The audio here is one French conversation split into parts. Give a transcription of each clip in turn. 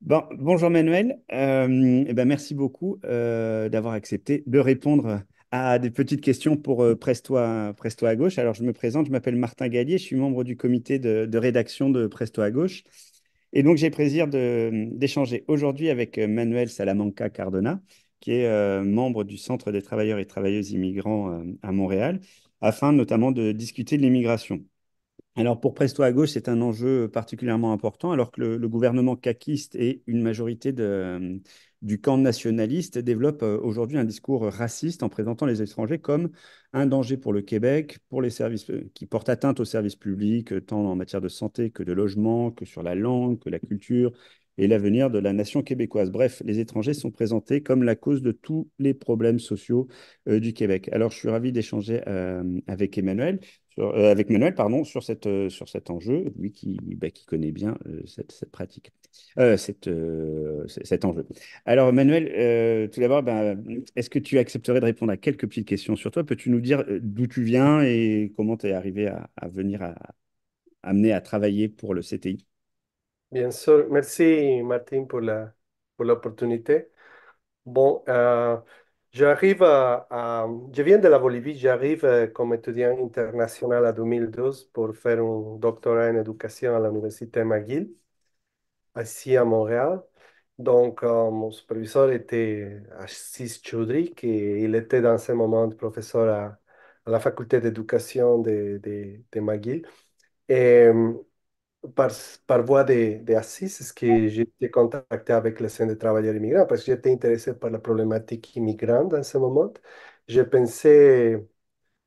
Bonjour Manuel. Merci beaucoup d'avoir accepté de répondre à des petites questions pour Presto à gauche. Alors je me présente, je m'appelle Martin Gallier, je suis membre du comité de rédaction de Presto à gauche. Et donc j'ai le plaisir d'échanger aujourd'hui avec Manuel Salamanca Cardona, qui est membre du Centre des travailleurs et travailleuses immigrants à Montréal, afin notamment de discuter de l'immigration. Alors pour Presto à gauche, c'est un enjeu particulièrement important, alors que le gouvernement caquiste et une majorité du camp nationaliste développent aujourd'hui un discours raciste en présentant les étrangers comme un danger pour le Québec, pour les services qui portent atteinte aux services publics, tant en matière de santé que de logement, que sur la langue, que la culture et l'avenir de la nation québécoise. Bref, les étrangers sont présentés comme la cause de tous les problèmes sociaux du Québec. Alors je suis ravi d'échanger avec Emmanuel avec Manuel, pardon, sur cet enjeu, lui qui connaît bien cette pratique, cet enjeu. Alors, Manuel, tout d'abord, est-ce que tu accepterais de répondre à quelques petites questions sur toi? Peux-tu nous dire d'où tu viens et comment tu es arrivé à venir amener à travailler pour le CTI? Bien sûr, merci Martin pour l'opportunité. Bon, je viens de la Bolivie, j'arrive comme étudiant international à 2012 pour faire un doctorat en éducation à l'Université McGill, ici à Montréal. Donc, mon superviseur était Assis Choudry, qui il était dans ce moment professeur à la faculté d'éducation de McGill. Et par, par voie de Assis, es que j'ai été contacté avec le Centre de travailleurs immigrants parce que j'étais intéressé par la problématique immigrante en ce moment. J'ai pensé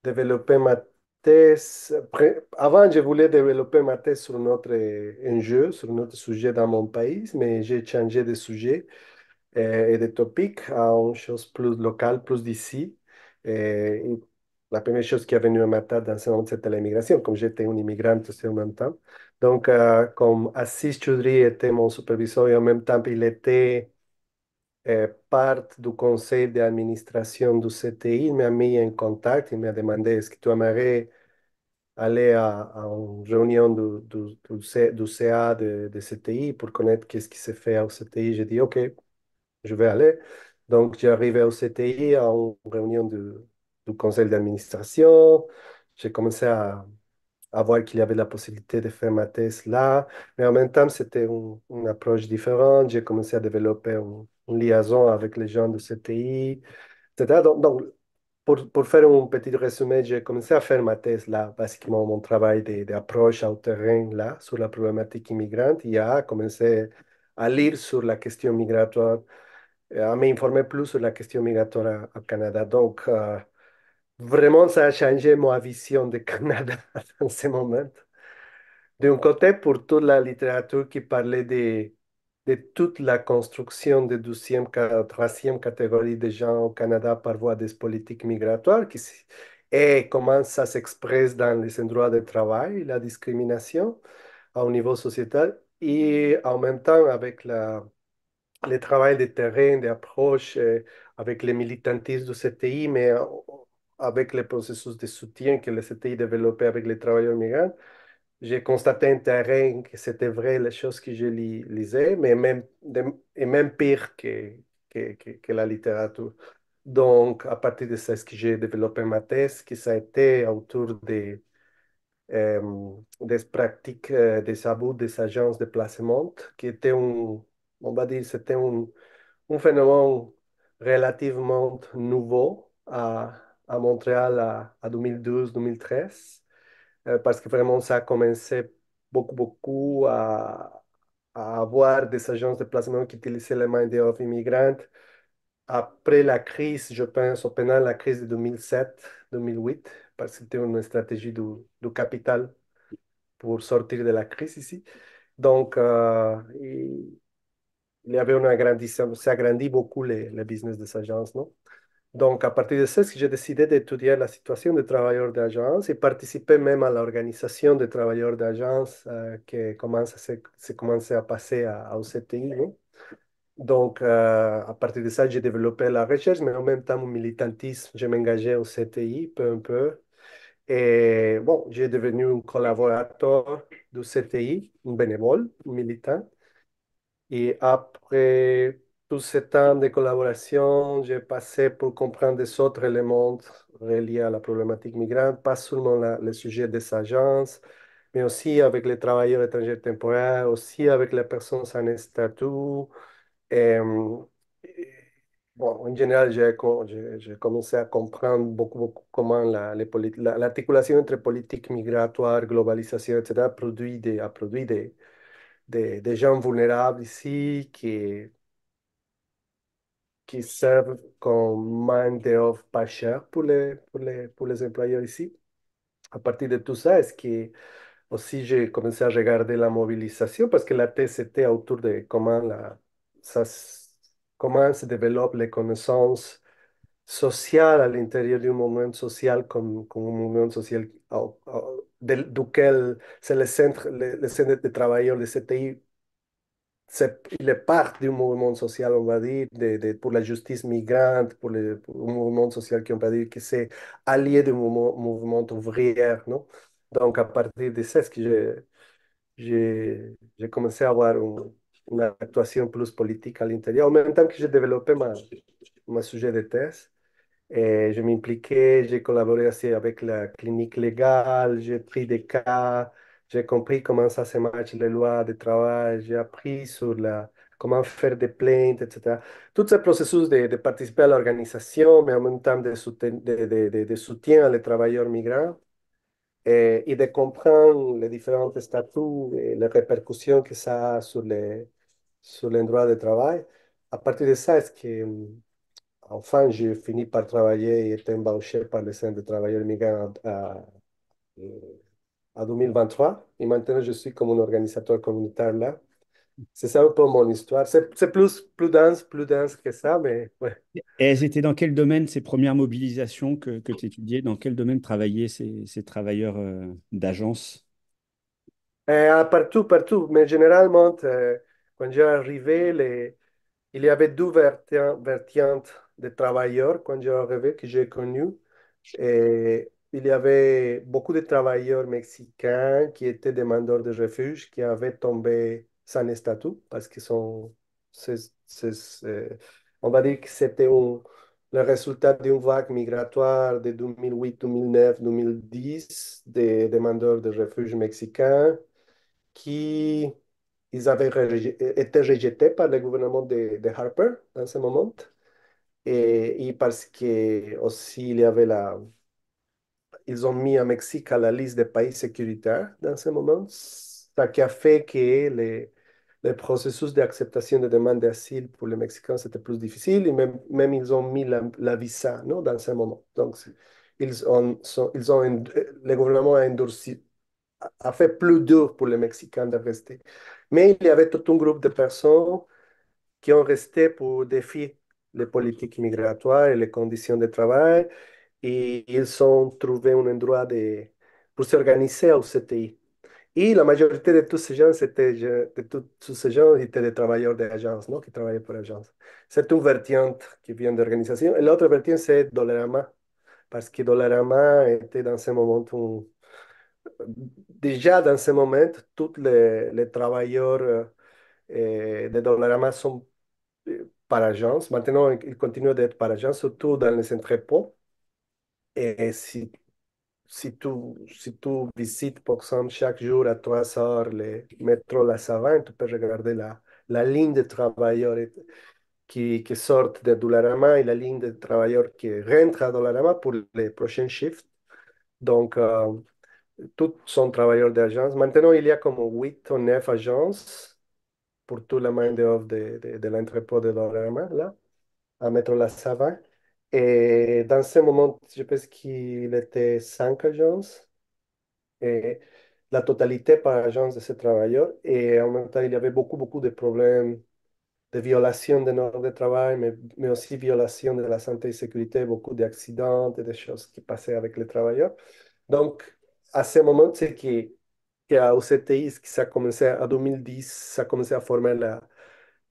développer ma thèse. Avant, je voulais développer ma thèse sur notre enjeu, sur notre sujet dans mon pays, mais j'ai changé de sujet et de topic à une chose plus locale, plus d'ici. Et la première chose qui est venue à ma tête dans ce moment, c'était l'immigration, comme j'étais un immigrant aussi en même temps. Donc, comme Assis Choudry était mon superviseur et en même temps, il était part du conseil d'administration du CTI, il m'a mis en contact, il m'a demandé est-ce que tu aimerais aller à une réunion du CA de CTI pour connaître qu'est-ce qui se fait au CTI. J'ai dit OK, je vais aller. Donc, j'ai arrivé au CTI à une réunion du conseil d'administration. J'ai commencé à voir qu'il y avait la possibilité de faire ma thèse là, mais en même temps, c'était une approche différente. J'ai commencé à développer une liaison avec les gens du CTI, etc. Donc, pour faire un petit résumé, j'ai commencé à faire ma thèse là, basiquement mon travail d'approche au terrain là, sur la problématique immigrante, et à commencer à lire sur la question migratoire, à m'informer plus sur la question migratoire au Canada. Donc, vraiment, ça a changé ma vision du Canada en ce moment. D'un côté, pour toute la littérature qui parlait de toute la construction de deuxième, troisième catégorie de gens au Canada par voie des politiques migratoires, et comment ça s'expresse dans les endroits de travail, la discrimination au niveau sociétal, et en même temps avec le travail de terrain, d'approche, avec le militantisme du CTI, mais avec les processus de soutien que le CTI développait avec les travailleurs migrants. J'ai constaté un terrain que c'était vrai les choses que je lisais, mais et même pire que la littérature. Donc, à partir de ça, ce que j'ai développé ma thèse, que ça a été autour des pratiques des abus des agences de placement, qui était on va dire, c'était un phénomène relativement nouveau à Montréal à 2012-2013 parce que vraiment ça a commencé beaucoup à avoir des agences de placement qui utilisaient les main-d'œuvre immigrantes. Après la crise, je pense, au pendant la crise de 2007-2008, parce que c'était une stratégie du capital pour sortir de la crise ici. Donc, il y avait une agrandissement, ça agrandit beaucoup les business des agences, non? Donc, à partir de ça, j'ai décidé d'étudier la situation des travailleurs d'agence et participer même à l'organisation des travailleurs d'agence qui se commençait à passer au CTI. Non? Donc, à partir de ça, j'ai développé la recherche, mais en même temps, mon militantisme, je m'engageais au CTI peu à peu. Et bon, j'ai devenu un collaborateur du CTI, un bénévole, un militant. Et après tout ce temps de collaboration, j'ai passé pour comprendre des autres éléments reliés à la problématique migrante, pas seulement le sujet des agences, mais aussi avec les travailleurs étrangers temporaires, aussi avec les personnes sans statut. Et, bon, en général, j'ai commencé à comprendre beaucoup comment l'articulation entre politique migratoire, globalisation, etc., a produit des gens vulnérables ici qui servent comme main d'œuvre pas chère pour les employeurs ici. À partir de tout ça, est-ce que aussi j'ai commencé à regarder la mobilisation parce que la thèse était autour de ça, comment se développent les connaissances sociales à l'intérieur d'un mouvement social comme un mouvement social duquel c'est le centre de travailleurs de CTI il est part du mouvement social, on va dire, pour la justice migrante, pour un mouvement social qui, on va dire, que c'est allié du mouvement ouvrier, non? Donc, à partir de ça, c'est que j'ai commencé à avoir une actuation plus politique à l'intérieur, en même temps que j'ai développé ma sujet de thèse. Et je m'impliquais, j'ai collaboré aussi avec la clinique légale, j'ai pris des cas, j'ai compris comment ça se marche, les lois de travail, j'ai appris sur comment faire des plaintes, etc. Tout ce processus de participer à l'organisation, mais en même temps de soutien à les travailleurs migrants et de comprendre les différents statuts et les répercussions que ça a sur les droits de travail. À partir de ça, est-ce que enfin, j'ai fini par travailler et été embauché par le Centre de travailleurs migrants à 2023. Et maintenant, je suis comme un organisateur communautaire là. C'est ça un peu mon histoire. C'est plus dense que ça, mais ouais. Et elles étaient dans quel domaine, ces premières mobilisations que tu étudiais? Dans quel domaine travaillaient ces travailleurs d'agence? Partout, partout. Mais généralement, quand j'ai arrivé, il y avait deux vertientes de travailleurs quand j'ai arrivé que j'ai connu. Et il y avait beaucoup de travailleurs mexicains qui étaient demandeurs de refuge, qui avaient tombé sans statut parce qu'ils sont, on va dire que c'était le résultat d'une vague migratoire de 2008, 2009, 2010 des demandeurs de refuge mexicains qui ils avaient été rejetés par le gouvernement de Harper dans ce moment. Et parce que aussi il y avait ils ont mis à Mexique à la liste des pays sécuritaires dans ce moment, ce qui a fait que le processus d'acceptation des demandes d'asile pour les Mexicains, c'était plus difficile et même ils ont mis la visa, non, dans ce moment. Donc, le gouvernement a endurci, a fait plus dur pour les Mexicains de rester. Mais il y avait tout un groupe de personnes qui ont resté pour défier les politiques migratoires et les conditions de travail et ils ont trouvé un endroit pour s'organiser au CTI. Et la majorité de tous ces gens, tous ces gens étaient des travailleurs d'agence, non, qui travaillaient pour l'agence. C'est une vertiente qui vient d'organisation. Et l'autre vertiente, c'est Dollarama, parce que Dollarama était dans ce moment, déjà dans ce moment, tous les travailleurs de Dollarama sont par agence. Maintenant, ils continuent d'être par agence, surtout dans les entrepôts. Et si tu visites, par exemple, chaque jour à 3 heures le métro La Savane, tu peux regarder la ligne de travailleurs qui sortent de Dollarama et la ligne de travailleurs qui rentrent à Dollarama pour les prochains shifts. Donc, tous sont travailleurs d'agence. Maintenant, il y a comme 8 ou 9 agences pour toute la main-d'œuvre de l'entrepôt de Dollarama, là, à Métro La Savane. Et dans ce moment, je pense qu'il était 5 agences et la totalité par agence de ces travailleurs. Et en même temps, il y avait beaucoup de problèmes de violation des normes de travail, mais aussi violation de la santé et sécurité, beaucoup d'accidents et des choses qui passaient avec les travailleurs. Donc, à ce moment, c'est qu'au CTI, que ça a commencé en 2010, ça a commencé à former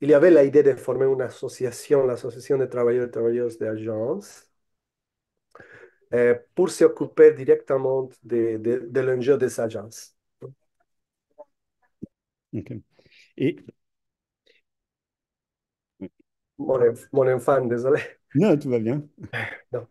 il y avait l'idée de former une association, l'association des travailleurs et travailleuses d'agences, pour s'occuper directement de l'enjeu des agences. Ok. Et mon enfant, désolé. Non, tout va bien. Non.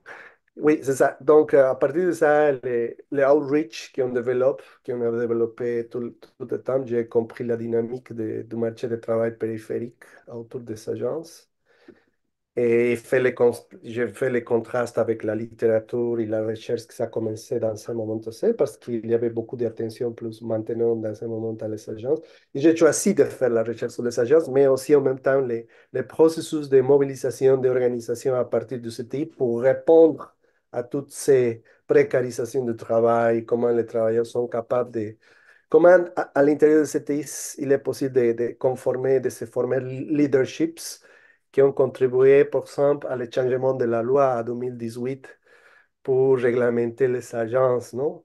Oui, c'est ça. Donc, à partir de ça, les outreach qu'on a développé tout le temps, j'ai compris la dynamique du marché de travail périphérique autour des agences. Et j'ai fait les contrastes avec la littérature et la recherche que ça a commencé dans ce moment aussi, parce qu'il y avait beaucoup d'attention plus maintenant dans ce moment dans les agences. Et j'ai choisi de faire la recherche sur les agences, mais aussi en même temps les processus de mobilisation, d'organisation à partir de ce type pour répondre à toutes ces précarisations du travail, comment les travailleurs sont capables de... Comment à l'intérieur de ce pays, il est possible de conformer, de se former leaderships qui ont contribué, par exemple, à le changement de la loi en 2018 pour réglementer les agences, non?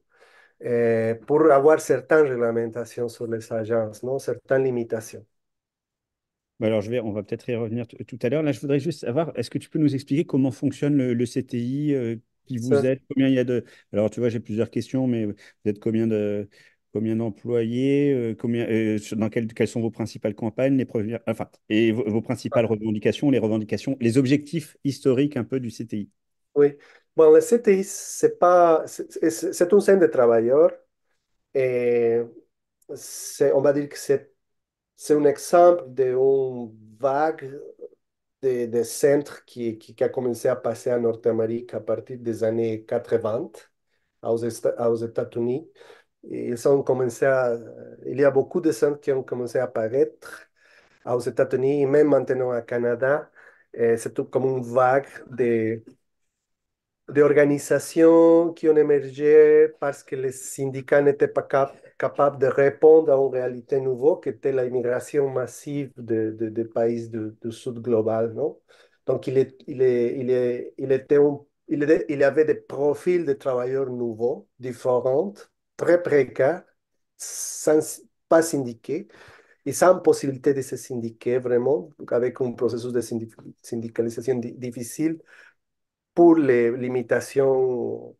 Pour avoir certaines réglementations sur les agences, non? Certaines limitations. Bah alors, on va peut-être y revenir tout à l'heure. Là, je voudrais juste savoir, est-ce que tu peux nous expliquer comment fonctionne le CTI, qui vous Ça, êtes, combien il y a de... Alors, tu vois, j'ai plusieurs questions, mais vous êtes combien d'employés, quelles sont vos principales campagnes, enfin, et vos principales revendications, les objectifs historiques un peu du CTI. oui. Bon, le CTI, c'est pas, c'est un centre de travailleurs et on va dire que c'est un exemple d'une vague de centres qui a commencé à passer en Nord-Amérique à partir des années 80 aux États-Unis. Ils ont commencé il y a beaucoup de centres qui ont commencé à apparaître aux États-Unis et même maintenant au Canada. C'est tout comme une vague d'organisations qui ont émergé parce que les syndicats n'étaient pas capables de répondre à une réalité nouvelle qui était l'immigration massive des pays du Sud global, non? Donc, il y avait des profils de travailleurs nouveaux, différents, très précaires, pas syndiqués et sans possibilité de se syndiquer vraiment, donc avec un processus de syndicalisation difficile pour les limitations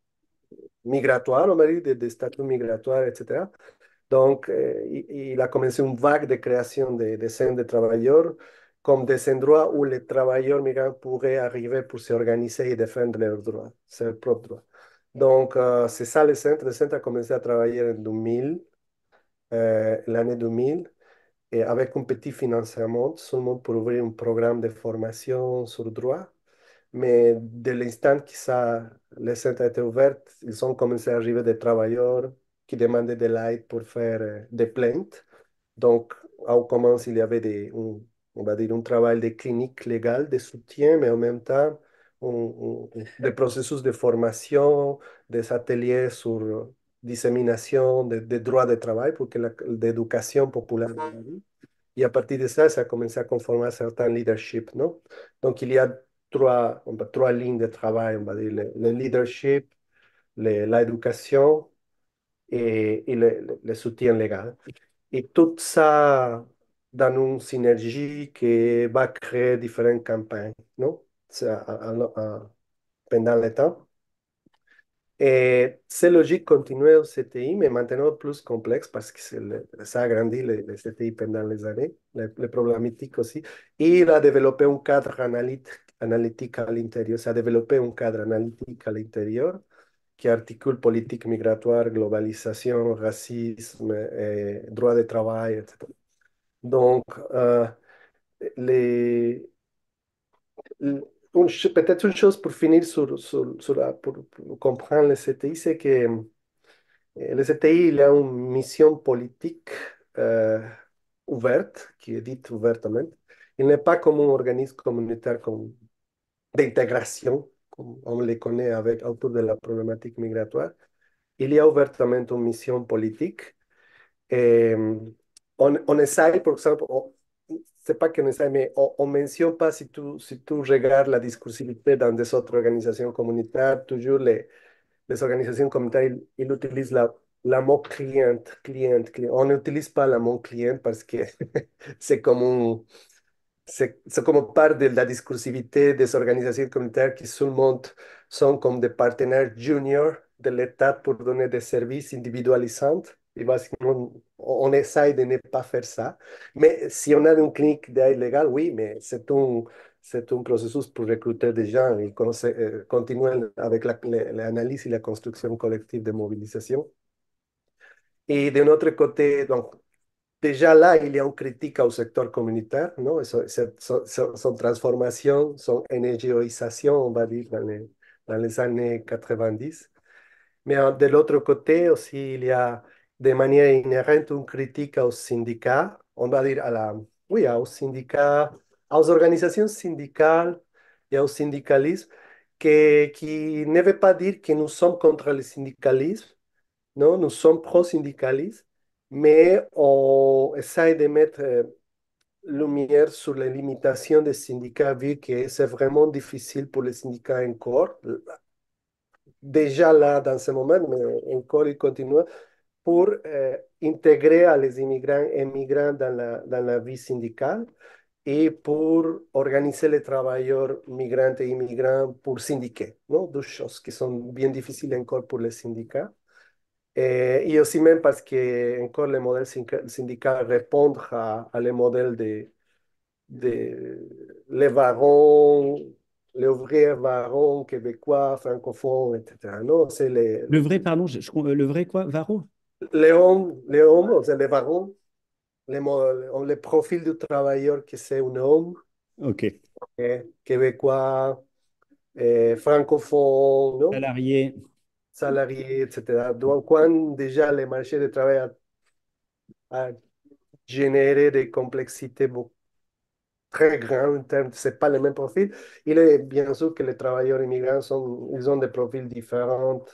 migratoires, on va dire, des statuts migratoires, etc. Donc, il a commencé une vague de création de centres de travailleurs comme des endroits où les travailleurs migrants pourraient arriver pour s'organiser et défendre leurs droits, leurs propres droits. Donc, c'est ça le centre. Le centre a commencé à travailler en 2000, l'année 2000, et avec un petit financement, seulement pour ouvrir un programme de formation sur droit. Mais dès l'instant que le centre a été ouvert, ils ont commencé à arriver des travailleurs qui demandaient de l'aide pour faire des plaintes. Donc, au commence, il y avait on va dire, un travail de clinique légale, de soutien, mais en même temps, des processus de formation, des ateliers sur dissémination des droits de travail pour que l'éducation populaire. Et à partir de ça, ça a commencé à conformer à certains leadership, non? Donc, il y a trois lignes de travail, on va dire, le leadership, l'éducation et le soutien légal. Et tout ça dans une synergie qui va créer différentes campagnes, non? Pendant le temps. Et ces logiques continuent au CTI, mais maintenant plus complexe parce que ça a grandi le CTI pendant les années, les problématiques aussi. Et il a développé un cadre analytique à l'intérieur. Ça a développé un cadre analytique à l'intérieur qui articule politique migratoire, globalisation, racisme, droit de travail, etc. Donc, les, peut-être une chose pour finir pour comprendre le CTI, c'est que le CTI, il a une mission politique euh, ouverte, qui est dite ouvertement. Il n'est pas comme un organisme communautaire d'intégration, comme on les connaît autour de la problématique migratoire. Il y a ouvertement une mission politique. Et on essaye, par exemple, c'est pas qu'on essaye, mais on mentionne pas si tu regardes la discursivité dans des autres organisations communautaires, toujours les organisations communautaires, ils utilisent la mot client. On n'utilise pas la mot client parce que c'est comme c'est comme part de la discursivité des organisations communautaires qui seulement sont comme des partenaires juniors de l'État pour donner des services individualisants. Et basiquement, on essaye de ne pas faire ça. Mais si on a une clinique d'aide légale, oui, mais c'est un processus pour recruter des gens et continuer avec l'analyse et la construction collective de mobilisation. Et de notre côté, donc, déjà là, il y a une critique au secteur communautaire, non? Son transformation, son énergéisation, on va dire, dans les années 90. Mais de l'autre côté aussi, il y a de manière inhérente une critique aux syndicats, on va dire oui, aux syndicats, aux organisations syndicales et au syndicalisme, qui ne veut pas dire que nous sommes contre le syndicalisme, non, nous sommes pro-syndicalisme, mais on essaie de mettre lumière sur les limitations des syndicats, vu que c'est vraiment difficile pour les syndicats encore. Déjà là, dans ce moment, mais encore il continue pour intégrer à les immigrants et migrants dans la vie syndicale et pour organiser les travailleurs migrants et immigrants pour syndiquer, non? Deux choses qui sont bien difficiles encore pour les syndicats. Et aussi même parce que encore les modèles syndicaux répondent à les modèles de les varons, les ouvriers varons québécois, francophones, etc. Non, c'est Le vrai, pardon, le vrai quoi, Varro? les hommes, c'est les varons, les profils du travailleur que c'est un homme, Ok. québécois, francophone, non? Salarié. Salarié, etc. Donc, quand déjà le marché du travail a généré des complexités très grandes en termes, c'est pas le même profil. Il est bien sûr que les travailleurs immigrants ils ont des profils différents,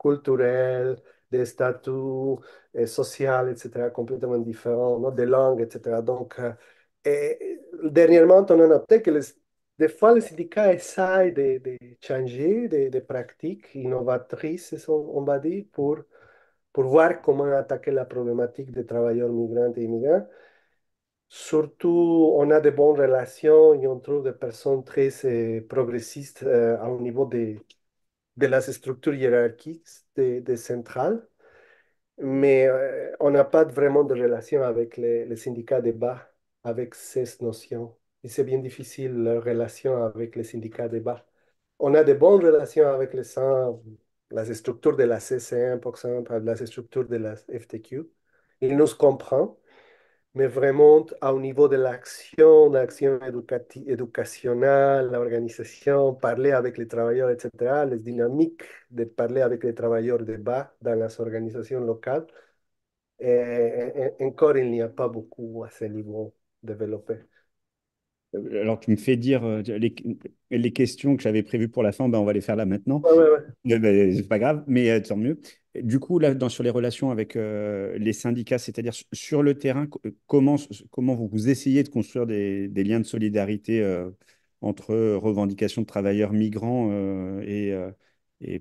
culturels, des statuts sociaux, etc., complètement différents, non, des langues, etc. Donc, dernièrement, on a noté que des fois, les syndicats essayent de changer des pratiques innovatrices, on va dire, pour voir comment attaquer la problématique des travailleurs migrants et immigrants. Surtout, on a de bonnes relations et on trouve des personnes très progressistes au niveau de las structures hiérarchiques des centrales, mais on n'a pas vraiment de relation avec les syndicats de bas, avec ces notions. Et c'est bien difficile la relation avec les syndicats de bas. On a de bonnes relations avec las structures de la CCM, par exemple, las structures de la FTQ. Ils nous comprennent, mais vraiment au niveau de l'action éducationnelle, l'organisation, parler avec les travailleurs, etc., les dynamiques de parler avec les travailleurs de bas dans les organisations locales, encore il n'y a pas beaucoup à ce niveau développé. Alors, tu me fais dire les questions que j'avais prévues pour la fin, ben, on va les faire là maintenant. Ouais, ouais, ouais. Ben, c'est pas grave, mais tant mieux. Du coup, là, sur les relations avec les syndicats, c'est-à-dire sur le terrain, comment vous essayez de construire des liens de solidarité entre revendications de travailleurs migrants et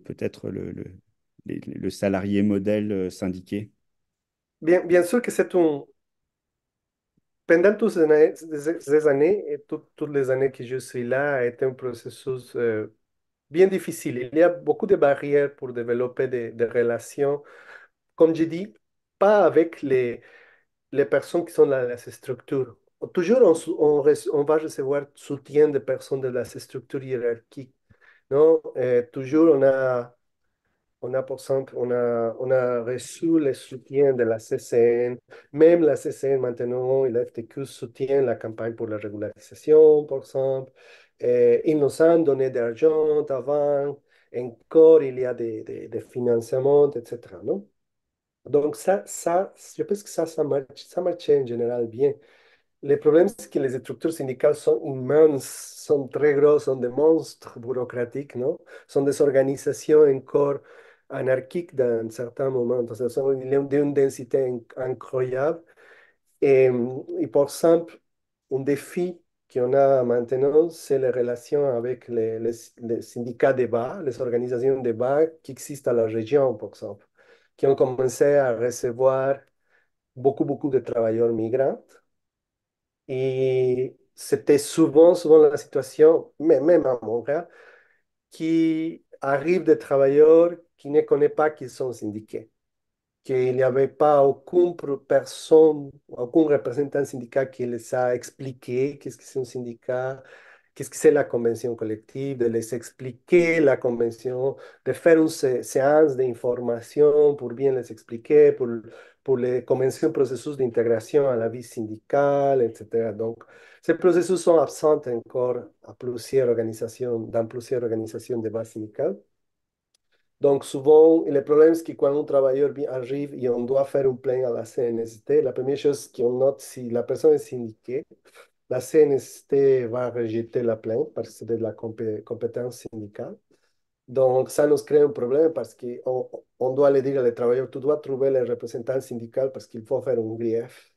peut-être le salarié modèle syndiqué? Bien sûr que c'est un... Pendant ces années et toutes les années que je suis là, a été un processus bien difficile. Il y a beaucoup de barrières pour développer des relations, comme je dis, pas avec les personnes qui sont dans les structures. Toujours, on va recevoir soutien des personnes de las structures hiérarchiques, non? Toujours, par exemple, on a reçu le soutien de la CCN. Même la CCN maintenant et la FTQ soutiennent la campagne pour la régularisation, par exemple. Ils nous ont donné de l'argent avant. Encore, il y a des financements, etc. Non? Donc, je pense que ça marche en général bien. Le problème, c'est que les structures syndicales sont immenses, sont très grosses, sont des monstres bureaucratiques, non? Sont des organisations encore anarchiques dans certains moments. Entonces, sont d'une densité incroyable. Et par exemple, un défi qu'on a maintenant, c'est les relations avec les syndicats de bas, les organisations de bas qui existent à la région, par exemple, qui ont commencé à recevoir beaucoup de travailleurs migrants. Et c'était souvent la situation, mais même à Montréal, qui arrivent des travailleurs qui ne connaissent pas qu'ils sont syndiqués. qu'il n'y avait pas aucune personne, aucun représentant syndical qui les a expliqué qu'est-ce que c'est un syndicat, qu'est-ce que c'est la convention collective, de les expliquer la convention, de faire une séance d'information pour bien les expliquer, pour les commencer un processus d'intégration à la vie syndicale, etc. Donc, ces processus sont absents encore dans plusieurs organisations de base syndicale. Donc, souvent, le problème, c'est que quand un travailleur arrive et on doit faire un plaint à la CNST, la première chose qu'on note, si la personne est syndiquée, la CNST va rejeter la plainte parce que c'est de la compétence syndicale. Donc, ça nous crée un problème parce qu'on doit aller dire au travailleur, tu dois trouver le représentant syndical parce qu'il faut faire un grief.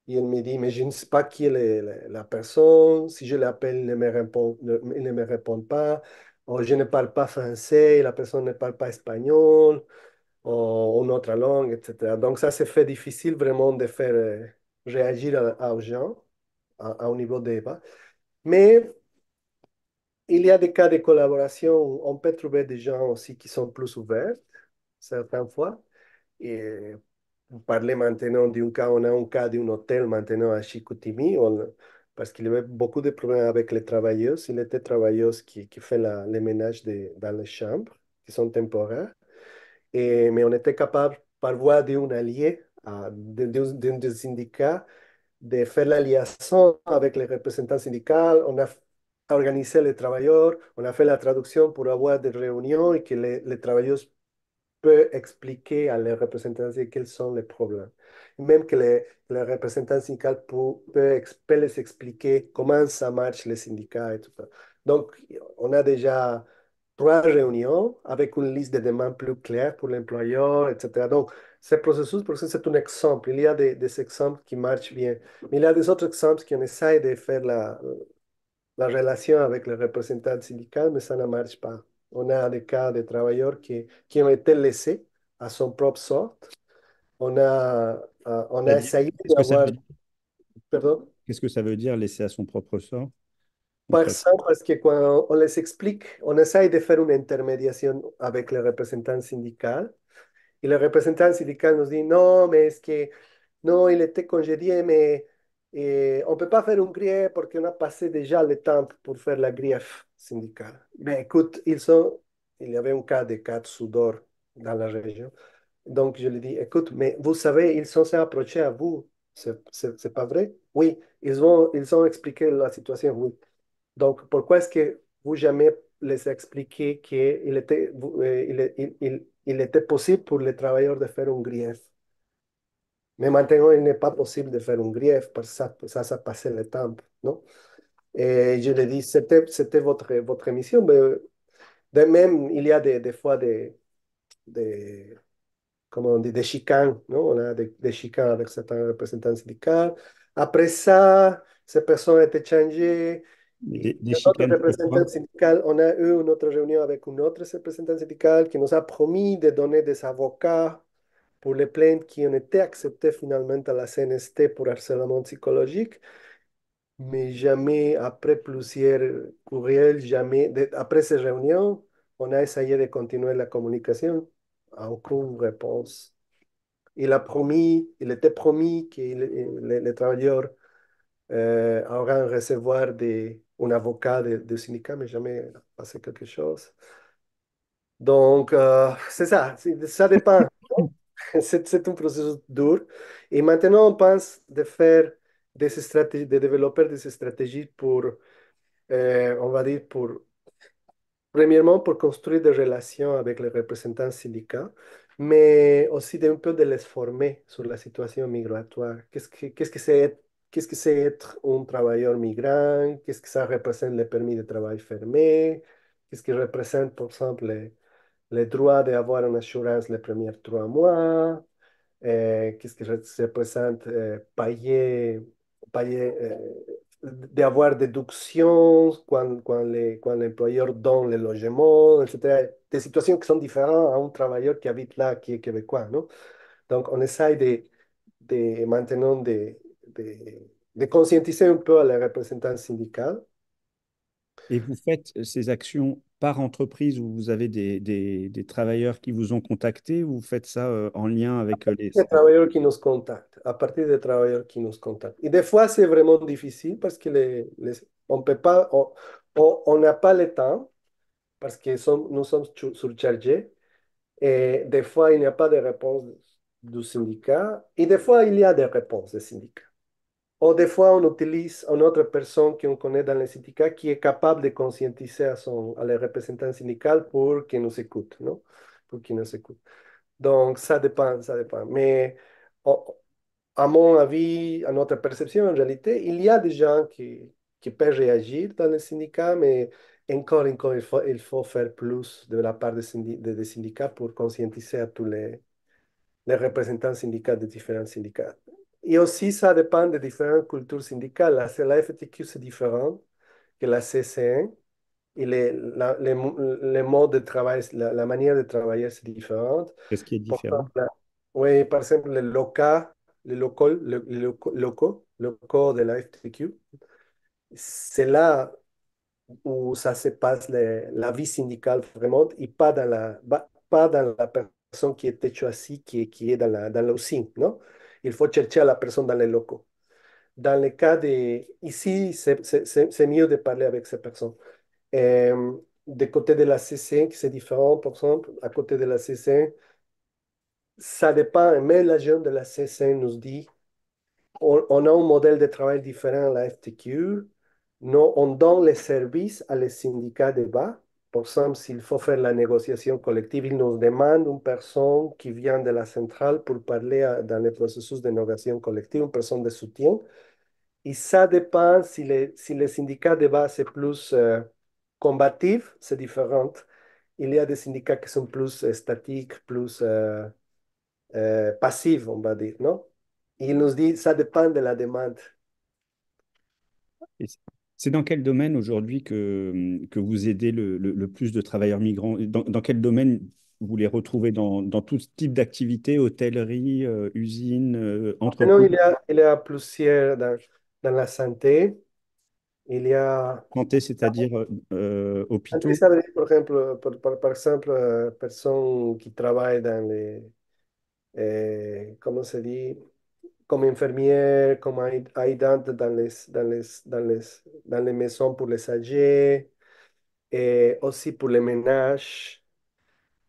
Et il me dit, mais je ne sais pas qui est la personne. Si je l'appelle, il ne me répond pas. Ou je ne parle pas français, la personne ne parle pas espagnol ou une autre langue, etc. Donc, ça, c'est fait difficile vraiment de faire réagir aux gens à un niveau débat. Mais il y a des cas de collaboration où on peut trouver des gens aussi qui sont plus ouverts, certaines fois. Et vous parlez maintenant d'un cas, on a un cas d'un hôtel maintenant à Chicoutimi, parce qu'il y avait beaucoup de problèmes avec les travailleuses. Il était travailleuse qui fait les ménages dans les chambres, qui sont temporaires. Mais on était capable, par voie d'un allié, d'un syndicat, de faire la liaison avec les représentants syndicaux. On a organisé les travailleurs, on a fait la traduction pour avoir des réunions et que les travailleurs peut expliquer à les représentants quels sont les problèmes. Même que les représentants syndicaux peut les expliquer comment ça marche les syndicats et tout ça. Donc, on a déjà 3 réunions avec une liste de demandes plus claire pour l'employeur, etc. Donc, ce processus, pour ça, c'est un exemple. Il y a des exemples qui marchent bien. Mais il y a des autres exemples qui on essaie de faire la relation avec les représentants syndicaux, mais ça ne marche pas. On a des cas de travailleurs qui ont été laissés à son propre sort. On a C'est-à-dire, essayé qu'est-ce que ça d'avoir, veut dire? pardon, Qu'est-ce que ça veut dire laisser à son propre sort, par concrètement? ça, parce que quand on les explique, on essaye de faire une intermédiation avec les représentants syndicaux. Et le représentant syndical nous dit, non, mais est-ce que, non, il était congédié, mais on ne peut pas faire un grief parce qu'on a passé déjà le temps pour faire la grief syndicale. Mais écoute, il y avait un cas de cas de soudeur dans la région. Donc, je lui dis, écoute, mais vous savez, ils sont s'est approchés à vous. C'est pas vrai? Oui, ils ont expliqué la situation, oui. Donc, pourquoi est-ce que vous jamais les expliqué qu'il était, il était possible pour les travailleurs de faire un grief? Mais maintenant, il n'est pas possible de faire un grief parce que ça passait le temps, non? Et je lui dis, c'était votre mission. Mais de même, il y a des fois des, comment on dit, des chicanes, non? On a des chicanes avec certains représentants syndicaux. Après ça, ces personnes ont été changées. Et Des notre chicanes, c'est quoi? représentant syndical, on a eu une autre réunion avec un autre représentant syndical qui nous a promis de donner des avocats pour les plaintes qui ont été acceptées finalement à la CNST pour harcèlement psychologique, mais jamais après plusieurs courriels, jamais, après ces réunions, on a essayé de continuer la communication, aucune réponse. Il était promis que les travailleurs auront recevoir un avocat de syndicat, mais jamais passé quelque chose. Donc, c'est ça, ça dépend. C'est un processus dur. Et maintenant, on pense de faire des stratégies, de développer des stratégies pour, on va dire, premièrement, pour construire des relations avec les représentants syndicaux, mais aussi d'un peu de les former sur la situation migratoire. Qu'est-ce que c'est être un travailleur migrant? Qu'est-ce que ça représente le permis de travail fermé? Qu'est-ce que représente, par exemple, le droit d'avoir une assurance les premiers 3 mois? Qu'est-ce que ça représente payer d'avoir déductions quand l'employeur donne le logement, etc. Des situations qui sont différentes à un travailleur qui habite là, qui est québécois, non? Donc, on essaie de maintenant de conscientiser un peu les représentants syndicaux. Et vous faites ces actions par entreprise où vous avez des travailleurs qui vous ont contacté ou vous faites ça en lien avec les... De travailleurs qui nous contactent, à partir des travailleurs qui nous contactent. Et des fois, c'est vraiment difficile parce que on peut pas, on n'a pas le temps parce que nous sommes surchargés. Et des fois, il n'y a pas de réponse du syndicat. Et des fois, il y a des réponses des syndicats. Ou des fois, on utilise une autre personne qu'on connaît dans les syndicats qui est capable de conscientiser à les représentants syndicaux pour qu'ils nous écoutent, non? Pour qu'ils nous écoutent. Donc, ça dépend, ça dépend. Mais o- à mon avis, à notre perception, en réalité, il y a des gens qui peuvent réagir dans les syndicats, mais encore, il faut faire plus de la part des syndicats pour conscientiser à tous les représentants syndicaux des différents syndicats. Et aussi, ça dépend des différentes cultures syndicales. La FTQ, c'est différent que la CCN. Et les modes de travail, la manière de travailler, c'est différente. Qu'est-ce qui est Par différent? exemple, oui, par exemple, locaux de la FTQ, c'est là où ça se passe la vie syndicale vraiment et pas dans la personne qui est choisie, qui est dans l'usine, non? Il faut chercher la personne dans les locaux. Dans le cas de... Ici, c'est mieux de parler avec ces personnes. De côté de la CC, c'est différent, par exemple, à côté de la CC, ça dépend, mais l'agent de la CC nous dit, on a un modèle de travail différent à la FTQ. Non, on donne les services à les syndicats de bas. Par exemple, s'il faut faire la négociation collective, ils nous demandent une personne qui vient de la centrale pour parler dans le processus de négociation collective, une personne de soutien. Et ça dépend si les syndicats de base c'est plus combatif, c'est différent. Il y a des syndicats qui sont plus statiques, plus passifs, on va dire, non? Et il nous dit, ça dépend de la demande. Et c'est dans quel domaine aujourd'hui que vous aidez le plus de travailleurs migrants? Dans quel domaine vous les retrouvez dans tout type d'activité, hôtellerie, usine, Maintenant, entrepôt? il y a plusieurs dans la santé. Il y a, Santé, c'est-à-dire santé, hôpitaux, ça veut dire, par exemple, par exemple, personnes qui travaillent dans comment se dit? Comme infirmière, comme aidante dans les maisons pour les âgés, et aussi pour les ménages.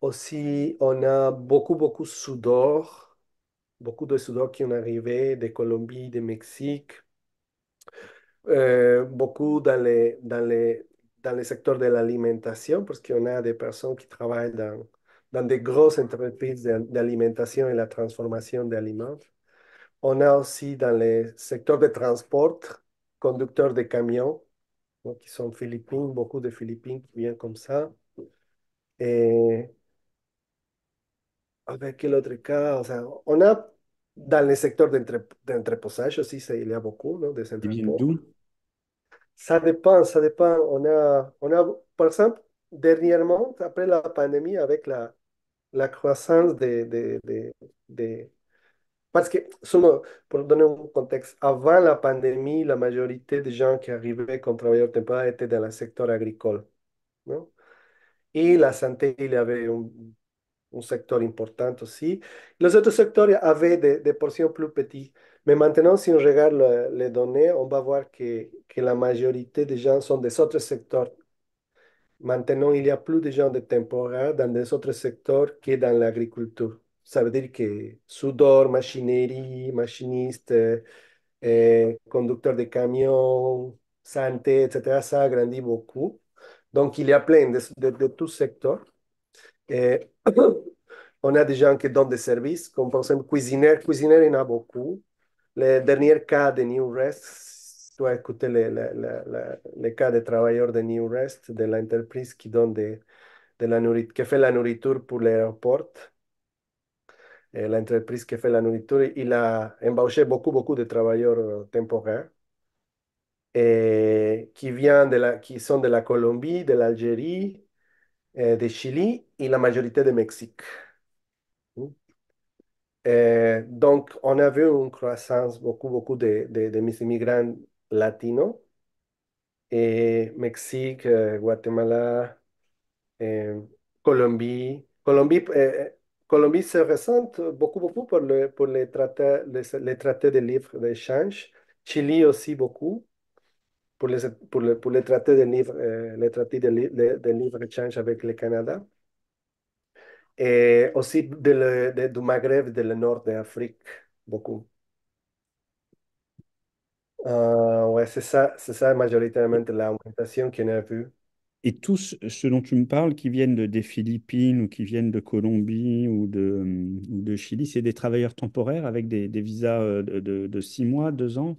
Aussi, on a beaucoup de soudeurs, beaucoup de soudeurs qui ont arrivé de Colombie, de Mexique, beaucoup dans les secteurs de l'alimentation, parce qu'on a des personnes qui travaillent dans des grosses entreprises d'alimentation et la transformation d'aliments. On a aussi dans les secteurs de transport, conducteurs de camions, donc, qui sont philippines, beaucoup de Philippines qui viennent comme ça. Et avec quel autre cas, o sea, on a dans les secteurs d'entreposage aussi, il y a beaucoup, ¿no? Des ils viennent entrepôts. d'où? Ça dépend, ça dépend. Par exemple, dernièrement, après la pandémie, avec la croissance des, parce que, seulement pour donner un contexte, avant la pandémie, la majorité des gens qui arrivaient comme travailleurs temporaires étaient dans le secteur agricole, non? Et la santé, il y avait un secteur important aussi. Les autres secteurs avaient des portions plus petites. Mais maintenant, si on regarde les données, on va voir que la majorité des gens sont des autres secteurs. Maintenant, il y a plus de gens de temporaires dans des autres secteurs que dans l'agriculture. Ça veut dire que soudeur, machinerie, machiniste, conducteur de camions, santé, etc., ça a grandi beaucoup. Donc, il y a plein de tous secteurs. Et on a des gens qui donnent des services, comme par exemple cuisinier. Cuisinier, il y en a beaucoup. Le dernier cas de New Rest, tu as écouté les cas de travailleurs de New Rest, de l'entreprise qui donne de la nourriture, qui fait la nourriture pour l'aéroport. L'entreprise qui fait la nourriture, il a embauché beaucoup de travailleurs temporaires qui sont de la Colombie, de l'Algérie, de Chili et la majorité de Mexique. Donc, on a vu une croissance, beaucoup de mis immigrants latinos, et Mexique, Guatemala. Euh, Colombie. Colombie se ressent beaucoup, beaucoup pour les traités de libre d'échange. Chili aussi beaucoup pour les traités de libre, les traités de libre échange avec le Canada. Et aussi du Maghreb, du nord de l'Afrique, beaucoup. Ouais, c'est ça majoritairement l'augmentation qu'on a vue. Et tous ceux dont tu me parles, qui viennent des Philippines ou qui viennent de Colombie ou de Chili, c'est des travailleurs temporaires avec des visas de 6 mois, 2 ans.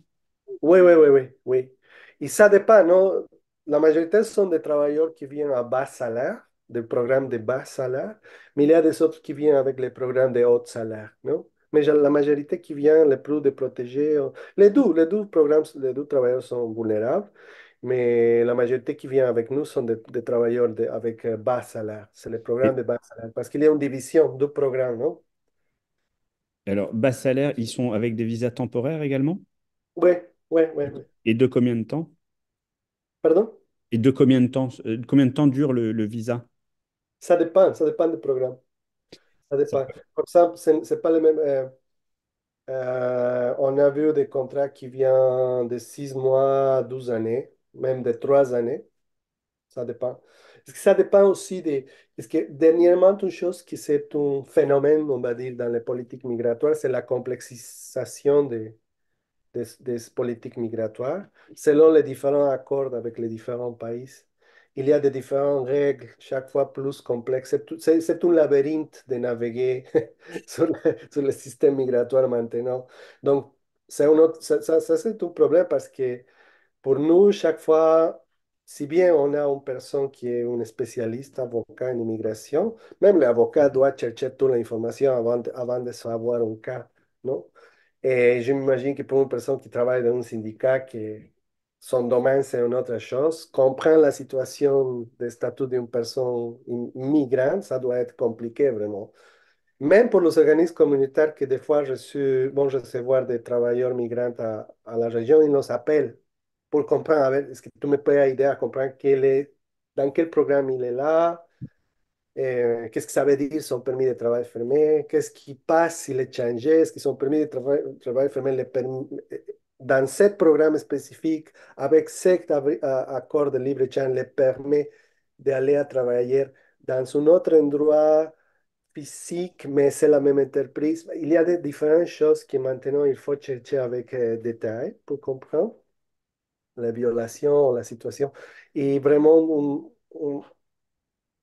Oui, oui, oui, oui, oui. Y ça dépend, ¿no? La majorité sont des travailleurs qui viennent à bas salaire, des programmes de bas salaire, mais il y a des autres qui viennent avec les programmes de haut salaire, non? Mais la majorité qui vient, les plus de protégés, les deux programmes, les deux travailleurs sont vulnérables, mais la majorité qui vient avec nous sont des travailleurs avec bas salaire. C'est le programme Et de bas salaire, parce qu'il y a une division du programme, non? alors, bas salaire, ils sont avec des visas temporaires également? Oui, oui, oui, oui. Et de combien de temps? Pardon? Et combien de temps dure le visa? Ça dépend du programme. Ça Ça dépend. peut- Par exemple, c'est pas le même. On a vu des contrats qui viennent de 6 mois à 12 années, même de 3 années. Ça dépend. Parce que ça dépend aussi de. Parce que dernièrement, une chose qui c'est un phénomène, on va dire, dans les politiques migratoires, c'est la complexisation des politiques migratoires selon les différents accords avec les différents pays. Il y a des différentes règles, chaque fois plus complexes. C'est un labyrinthe de naviguer sur le système migratoire maintenant. Donc, ça, c'est un problème parce que pour nous, chaque fois, si bien on a une personne qui est un spécialiste avocat en immigration, même l'avocat doit chercher toute l'information avant de savoir un cas, non? Et je m'imagine que pour une personne qui travaille dans un syndicat, que son domaine c'est une autre chose, comprendre la situation de statut d'une personne migrante, ça doit être compliqué vraiment. Même pour les organismes communautaires que des fois bon, je sais voir des travailleurs migrants à la région, ils nous appellent pour comprendre, a ver, est-ce que tu me peux aider à comprendre dans quel programme il est là, qu'est-ce que ça veut dire son permis de travail fermé, qu'est-ce qui passe s'il est changé, est-ce que son permis de travail fermé dans ce programme spécifique, avec cet accord de libre-échange, le permet d'aller à travailler dans un autre endroit physique, mais c'est la même entreprise. Il y a des différentes choses que maintenant il faut chercher avec détail pour comprendre la violation, la situation. Et vraiment,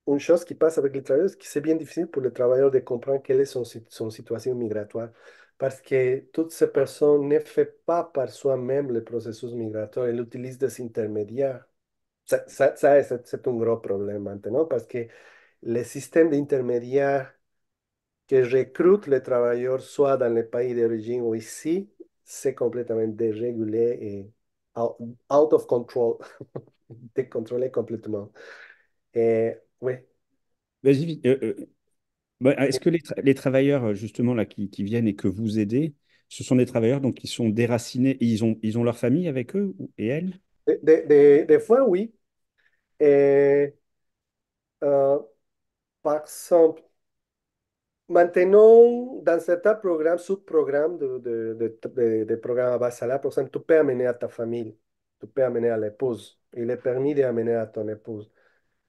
une chose qui passe avec les travailleurs, c'est que c'est bien difficile pour les travailleurs de comprendre quelle est son situation migratoire. Parce que toutes ces personnes ne font pas par soi-même le processus migratoire, elles utilisent des intermédiaires. C'est un gros problème maintenant parce que le système d'intermédiaires que recrutent les travailleurs, soit dans les pays d'origine ou ici, c'est complètement dérégulé et out, out of control, décontrôlé complètement. Et oui. Vas-y, vite. Bah, est-ce que les travailleurs, justement, là, qui viennent et que vous aidez, ce sont des travailleurs donc, qui sont déracinés et ils ont leur famille avec eux et elles? Des fois, oui. Et, euh, par exemple, maintenant, dans certains programmes, sous-programmes de programmes à bas salaire, par exemple, tu peux amener à ta famille, tu peux amener à l'épouse. Il est permis d'amener à ton épouse.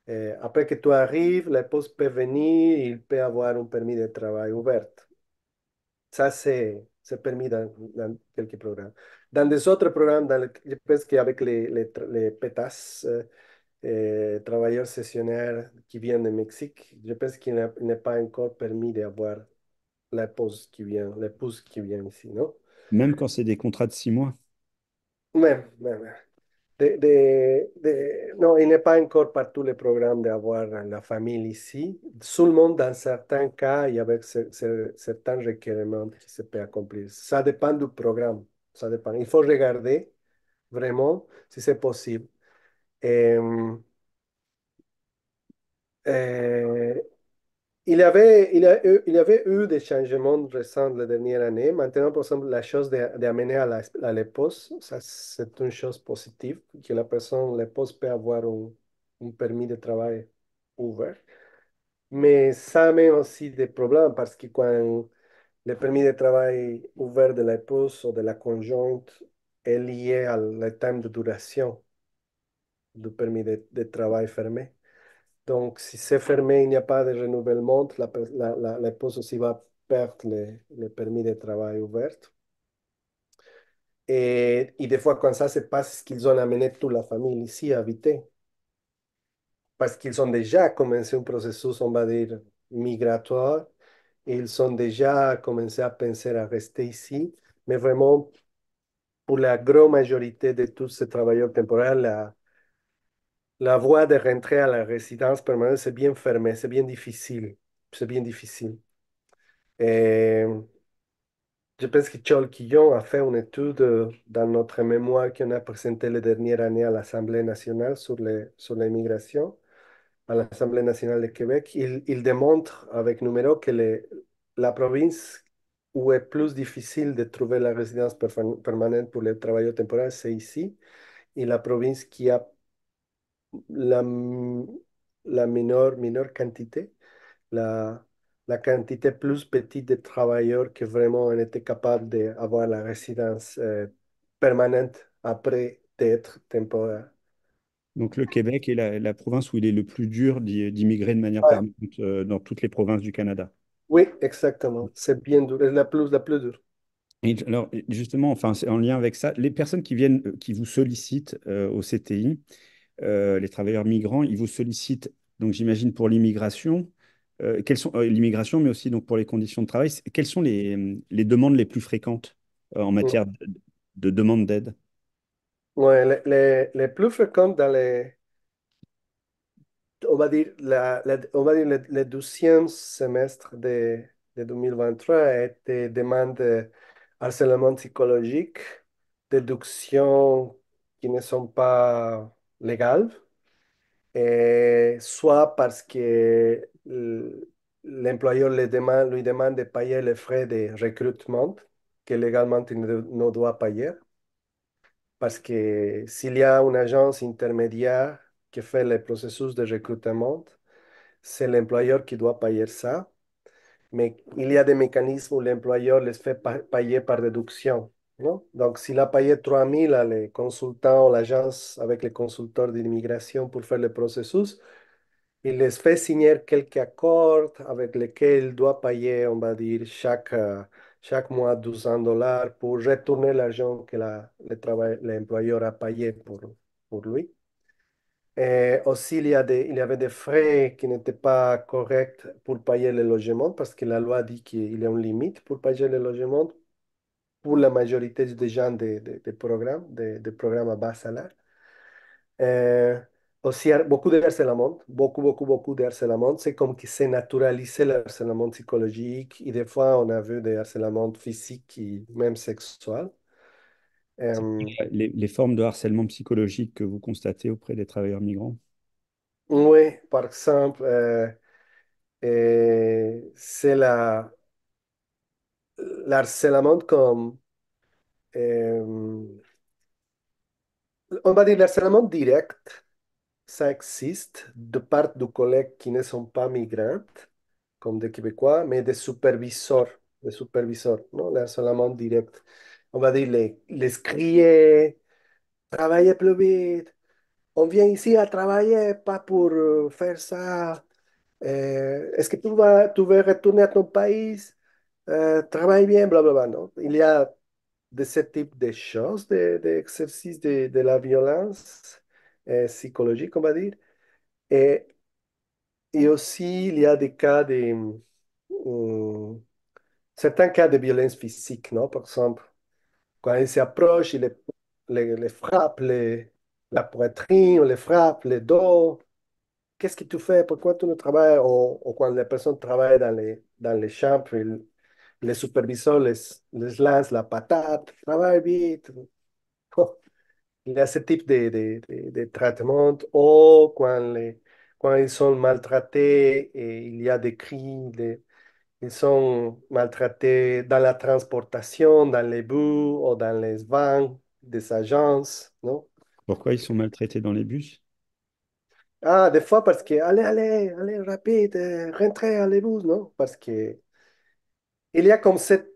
Et après que tu arrives, l'épouse peut venir, il peut avoir un permis de travail ouvert. Ça, c'est permis dans quelques programmes. Dans des autres programmes, je pense qu'avec les PETAS, travailleurs sessionnaires qui viennent de Mexique, je pense qu'il n'est pas encore permis d'avoir l'épouse qui vient ici, non? Même quand c'est des contrats de 6 mois? Même. Non, il n'est pas encore par tous les programmes d'avoir la famille ici. Seulement dans certains cas et avec certains requériments qui se peuvent accomplir. Ça dépend du programme. Ça dépend. Il faut regarder vraiment si c'est possible. Et, euh, il y avait eu des changements récents la dernière année. Maintenant, par exemple, la chose d'amener à l'épouse, ça, c'est une chose positive, que l'épouse peut avoir un permis de travail ouvert. Mais ça amène aussi des problèmes parce que quand le permis de travail ouvert de l'épouse ou de la conjointe est lié à le temps de duration du permis de travail fermé. Donc, si c'est fermé, il n'y a pas de renouvellement, l'épouse aussi va perdre le permis de travail ouvert. Et des fois, quand ça se passe, qu'ils ont amené toute la famille ici à habiter, parce qu'ils ont déjà commencé un processus, on va dire, migratoire, et ils ont déjà commencé à penser à rester ici, mais vraiment, pour la grande majorité de tous ces travailleurs temporaires, la voie de rentrer à la résidence permanente, c'est bien fermé, c'est bien difficile, c'est bien difficile. Et je pense que Charles Quillon a fait une étude dans notre mémoire qu'on a présenté la dernière année à l'Assemblée nationale sur l'immigration, à l'Assemblée nationale de Québec. Il démontre avec numéro que la province où est plus difficile de trouver la résidence permanente pour les travailleurs temporaires, c'est ici. Et la province qui a la, la mineure quantité, la, la quantité plus petite de travailleurs qui vraiment ont été capables d'avoir la résidence permanente après d'être temporaire. Donc le Québec est la province où il est le plus dur d'immigrer de manière Ouais. permanente dans toutes les provinces du Canada. Oui, exactement. C'est bien dur. C'est la plus dure. Et alors justement, enfin, c'est en lien avec ça, les personnes qui viennent, qui vous sollicitent au CTI, les travailleurs migrants, ils vous sollicitent, donc j'imagine pour l'immigration, quelles sont l'immigration, mais aussi donc pour les conditions de travail, quelles sont les demandes les plus fréquentes en Mm. matière de demande d'aide? Ouais, les plus fréquentes dans on va dire, on va dire le 12e semestre de 2023 a été demande de harcèlement psychologique, déductions qui ne sont pas légales, et soit parce que l'employeur lui demande de payer les frais de recrutement que légalement il ne doit payer. Parce que s'il y a une agence intermédiaire qui fait le processus de recrutement, c'est l'employeur qui doit payer ça. Mais il y a des mécanismes où l'employeur les fait payer par déduction, non? Donc, s'il a payé 3 000 à les consultants ou l'agence avec les consulteurs d'immigration pour faire le processus, il les fait signer quelques accords avec lesquels il doit payer, on va dire, chaque mois 200 $ pour retourner l'argent que l'employeur a payé pour lui. Et aussi, il y avait des frais qui n'étaient pas corrects pour payer le logement parce que la loi dit qu'il y a une limite pour payer le logement pour la majorité des gens des programmes à bas salaire. Euh, Aussi, beaucoup de harcèlement, beaucoup, beaucoup, beaucoup de harcèlement. C'est comme que c'est naturalisé le harcèlement psychologique et des fois, on a vu des harcèlements physiques et même sexuels. C'est Euh, les formes de harcèlement psychologique que vous constatez auprès des travailleurs migrants? oui, par exemple, c'est l'harcèlement comme, euh, on va dire l'harcèlement direct, ça existe de part de collègues qui ne sont pas migrants, comme des Québécois, mais des superviseurs, non? L'harcèlement direct. On va dire les crier, travaillez plus vite, on vient ici à travailler, pas pour faire ça. Est-ce que tu veux retourner à ton pays? Travaille bien, blablabla, non? Il y a de ce type de choses, d'exercices de la violence psychologique, on va dire. Et, et aussi, il y a des cas certains cas de violence physique, non? Par exemple, quand ils s'approchent, ils les frappent la poitrine, on les frappe le dos. Qu'est-ce que tu fais? Pourquoi tu ne travailles? Ou quand les personnes travaillent dans les champs, les superviseurs les lancent la patate, travaille vite. Il y a ce type de traitement. Ou quand ils sont maltraités, et il y a des cris, ils sont maltraités dans la transportation, dans les bus ou dans les vans des agences, non? Pourquoi ils sont maltraités dans les bus? Ah, des fois parce que, allez, allez, allez, rapide, rentrez, allez-vous, non? Parce que il y a comme cette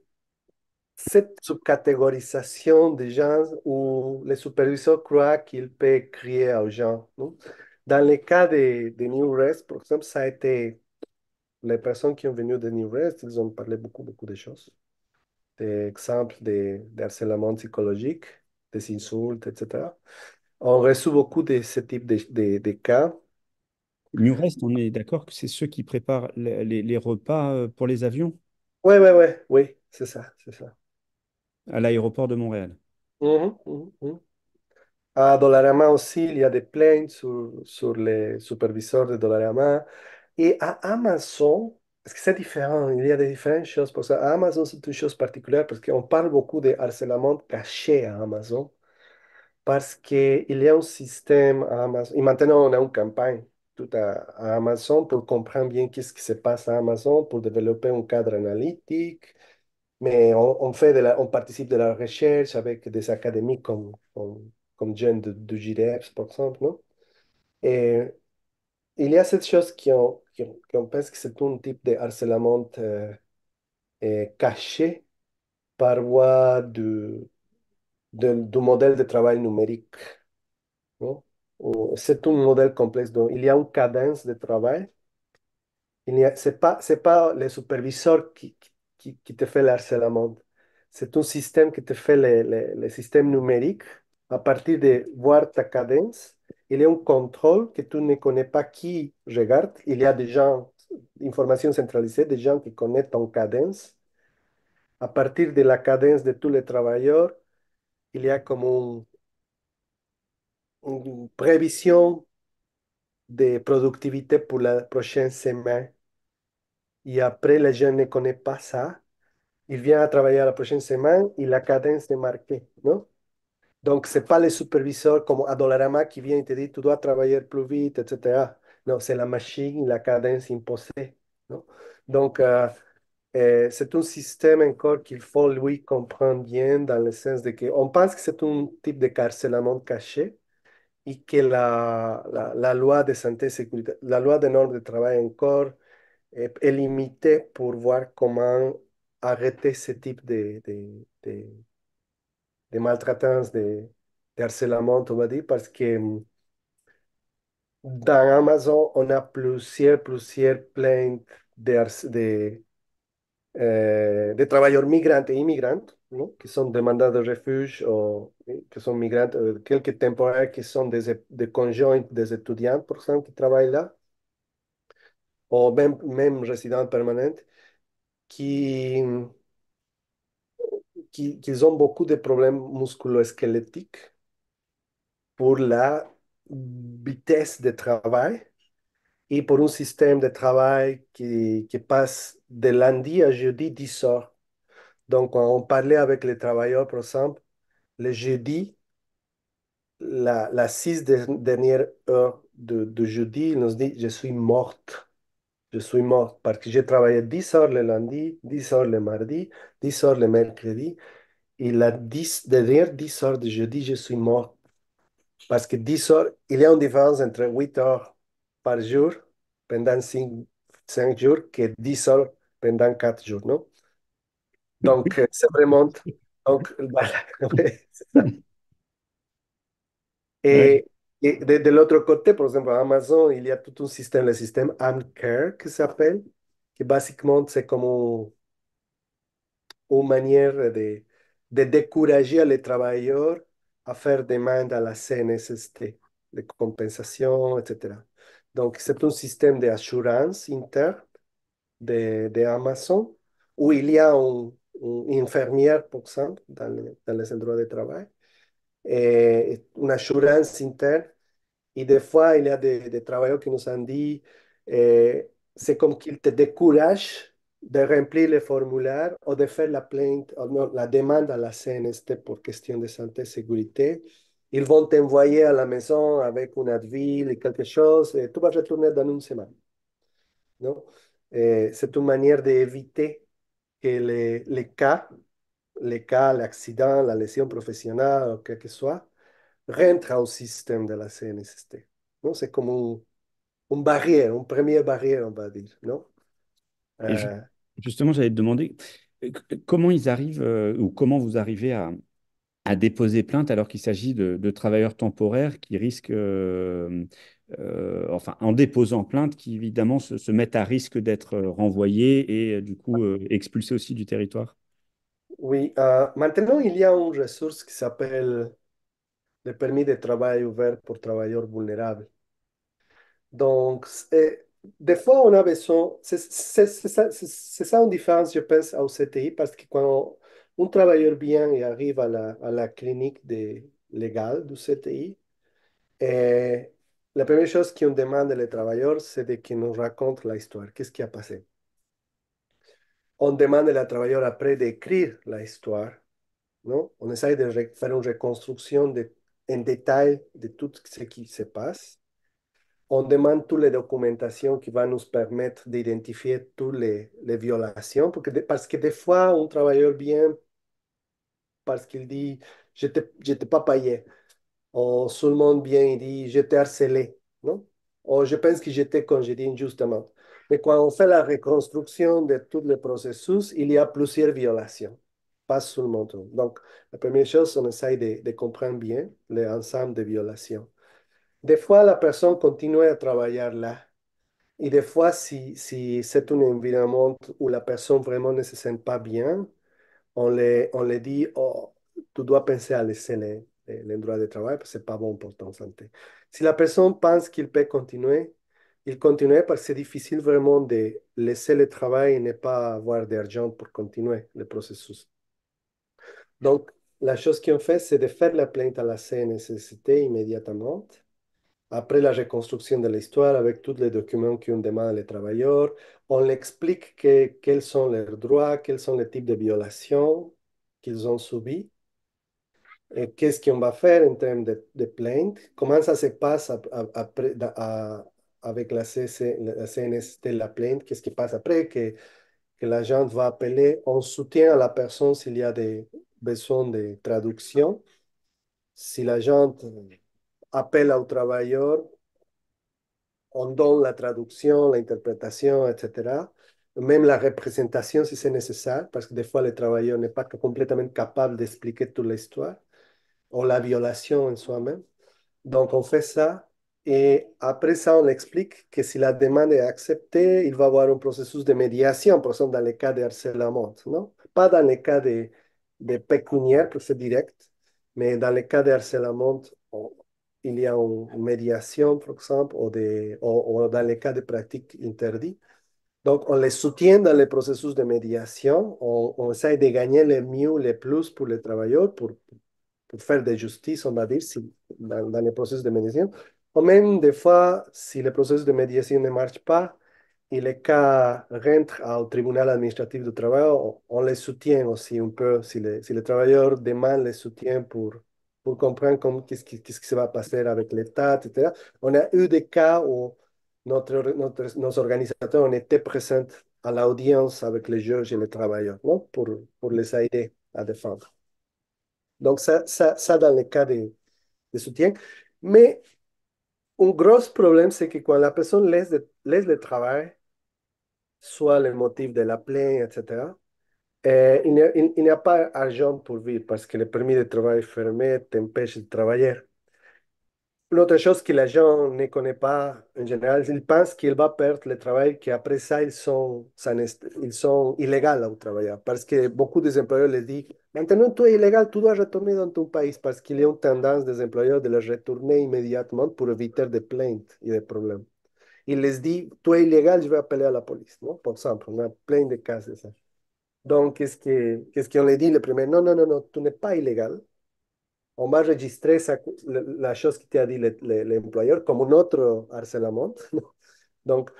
subcatégorisation des gens où les superviseurs croient qu'ils peuvent crier aux gens, non? Dans le cas de New Rest, par exemple, ça a été les personnes qui ont venu de New Rest, ils ont parlé beaucoup, beaucoup de choses. Des exemples de harcèlement psychologique, des insultes, etc. On reçoit beaucoup de ce type de cas. New Rest, on est d'accord que c'est ceux qui préparent les repas pour les avions Ouais, ouais, ouais, oui, c'est ça, c'est ça. à l'aéroport de Montréal. Mhm, mhm, mhm. À Dollarama aussi, il y a des plaintes sur les superviseurs de Dollarama. Et à Amazon, parce que c'est différent, il y a des différentes choses pour ça. À Amazon, c'est une chose particulière parce qu'on parle beaucoup de harcèlement caché à Amazon. Parce qu'il y a un système à Amazon. Et maintenant, on a une campagne tout à Amazon pour comprendre bien qu'est-ce qui se passe à Amazon, pour développer un cadre analytique. Mais on fait on participe de la recherche avec des académiques comme Jeanne de GDF, par exemple, non? Et il y a cette chose qu'on pense que c'est un type de harcèlement caché par voie du modèle de travail numérique, non? C'est un modèle complexe. Donc, il y a une cadence de travail. C'est pas le superviseur qui te fait le harcèlement. C'est un système qui te fait le système numérique à partir de voir ta cadence. Il y a un contrôle que tu ne connais pas qui regarde. Il y a des gens, information centralisée, des gens qui connaissent ton cadence. À partir de la cadence de tous les travailleurs, il y a comme une prévision de productivité pour la prochaine semaine. Et après, les gens ne connaissent pas ça. Il vient à travailler la prochaine semaine et la cadence est marquée, non? Donc, ce n'est pas le superviseur comme à Dollarama qui vient et te dit, tu dois travailler plus vite, etc. Non, c'est la machine, la cadence imposée, non? Donc, c'est un système encore qu'il faut, lui, comprendre bien dans le sens de qu'on pense que c'est un type de harcèlement caché et que la loi de santé et sécurité, la loi des normes de travail encore est limitée pour voir comment arrêter ce type de maltraitance, de harcèlement, on va dire, parce que dans Amazon, on a plusieurs plaintes de travailleurs migrants et immigrantes, ¿no? Qui sont demandeurs de refuge ou qui sont migrants, quelques temporaires qui sont des conjoints des étudiants, par exemple, qui travaillent là, ou même résidents permanents, qui, qui ont beaucoup de problèmes musculo-squelettiques pour la vitesse de travail et pour un système de travail qui passe de lundi à jeudi 10 heures. Donc, quand on parlait avec les travailleurs, par exemple, le jeudi, la 6 dernières heures de jeudi, ils nous dit, je suis morte. Je suis morte parce que j'ai travaillé 10 heures le lundi, 10 heures le mardi, 10 heures le mercredi. Et la 10 heures de jeudi, je suis morte. Parce que 10 heures, il y a une différence entre 8 heures par jour pendant 5 jours que 10 heures pendant 4 jours, non? Donc, c'est vraiment... Donc, voilà, ouais, c'est ça. Ouais. Et, de l'autre côté, par exemple, à Amazon, il y a tout un système, le système AmCare, qui s'appelle, qui basiquement, c'est comme une manière de décourager les travailleurs à faire demande à la CNSST, de compensation, etc. Donc, c'est un système d'assurance interne de Amazon où il y a une infirmière, par exemple, dans les endroits de travail, et une assurance interne. Et des fois, il y a des travailleurs qui nous ont dit, c'est comme qu'ils te découragent de remplir le formulaire ou de faire la plainte, ou non, la demande à la CNST pour question de santé et sécurité. Ils vont t'envoyer à la maison avec une Advil et quelque chose, et tu vas retourner dans une semaine, non? C'est une manière d'éviter que les cas, l'accident, la lésion professionnelle, ou quel que soit, rentrent au système de la CNSST. Non? C'est comme un une barrière, une première barrière, on va dire, non? Et Euh, justement, j'allais te demander comment ils arrivent ou comment vous arrivez à déposer plainte alors qu'il s'agit de travailleurs temporaires qui risquent, enfin, en déposant plainte, qui évidemment se mettent à risque d'être renvoyés et du coup expulsés aussi du territoire. oui, maintenant il y a une ressource qui s'appelle le permis de travail ouvert pour travailleurs vulnérables. Donc, des fois, on a besoin, c'est ça une différence, je pense, au CTI, parce que quand un travailleur vient et arrive à la clinique légale du CTI, la première chose qu'on demande les travailleurs, c'est de qu'ils nous racontent l'histoire. Qu'est-ce qui a passé? On demande au travailleur après d'écrire l'histoire, non? On essaie de faire une reconstruction en détail de tout ce qui se passe. On demande toutes les documentations qui vont nous permettre d'identifier toutes les violations, parce que des fois, un travailleur vient parce qu'il dit, je t'ai pas payé. Ou tout le monde vient et dit, je t'ai harcelé, non? Ou je pense que j'étais congédié injustement. Mais quand on fait la reconstruction de tout le processus, il y a plusieurs violations, pas seulement une. Donc, la première chose, on essaie de comprendre bien l'ensemble des violations. Des fois, la personne continue à travailler là. Et des fois, si c'est un environnement où la personne vraiment ne se sent pas bien, on le dit, oh, tu dois penser à laisser l'endroit de travail parce que c'est pas bon pour ton santé. Si la personne pense qu'il peut continuer, il continue parce que c'est difficile vraiment de laisser le travail et ne pas avoir d'argent pour continuer le processus. Donc, la chose qu'on fait, c'est de faire la plainte à la CNSST immédiatement. Après la reconstruction de l'histoire, avec tous les documents qu'on demande les travailleurs, on explique quels sont leurs droits, quels sont les types de violations qu'ils ont subis, et qu'est-ce qu'on va faire en termes de plainte, comment ça se passe après, avec la CNST, la plainte, qu'est-ce qui passe après, que l'agent va appeler, on soutient à la personne s'il y a des besoins de traduction. Si l'agent appelle au travailleur, on donne la traduction, l'interprétation, etc. Même la représentation si c'est nécessaire, parce que des fois le travailleur n'est pas complètement capable d'expliquer toute l'histoire, ou la violation en soi-même. Donc on fait ça, et après ça on explique que si la demande est acceptée, il va y avoir un processus de médiation, par exemple dans les cas de harcèlement, non? Pas dans les cas de pécuniaire, parce que c'est direct, mais dans les cas de harcèlement, il y a une médiation, par exemple, ou dans les cas de pratiques interdites. Donc, on les soutient dans le processus de médiation, on essaie de gagner le mieux, le plus pour les travailleurs, pour faire de justice, on va dire, dans le processus de médiation. Ou même, des fois, si le processus de médiation ne marche pas, et les cas rentrent au tribunal administratif du travail, on les soutient aussi un peu. Si le travailleur demande le soutien pour comprendre qu'est-ce qui se va passer avec l'État, etc. On a eu des cas où nos organisateurs ont été présents à l'audience avec les juges et les travailleurs, non? Pour les aider à défendre. Donc, ça dans le cas de soutien. Mais un gros problème, c'est que quand la personne laisse le travail, soit le motif de la plainte, etc., il n'y a pas argent pour vivre parce que le permis de travail fermé t'empêche de travailler. L'autre chose que les gens ne connaissent pas en général, ils pensent qu'ils vont perdre le travail, qu'après ça, ils sont illégaux au travail. Parce que beaucoup des employeurs les disent, maintenant tu es illégal, tu dois retourner dans ton pays, parce qu'il y a une tendance des employeurs de les retourner immédiatement pour éviter des plaintes et des problèmes. Ils les disent, tu es illégal, je vais appeler à la police, non? Par exemple, on a plein de cas de ça. Donc, qu'est-ce qu'on les dit le premier? Non, non, non, non, tu n'es pas illégal. On va enregistrer la chose que t'a dit l'employeur comme un autre harcèlement. Donc,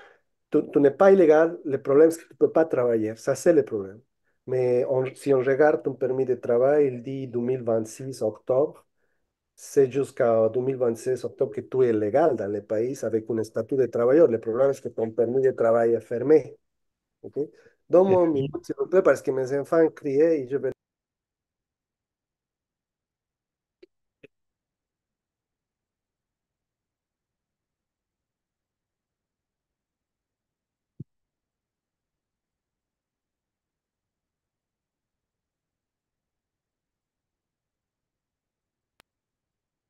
tu n'es pas illégal. Le problème, c'est que tu ne peux pas travailler. Ça, c'est le problème. Mais si on regarde ton permis de travail, il dit 2026 octobre. C'est jusqu'à 2026 octobre que tu es légal dans le pays avec un statut de travailleur. Le problème, c'est que ton permis de travail est fermé. OK? Donne-moi un minute, s'il vous plaît, parce que mes enfants criaient et je vais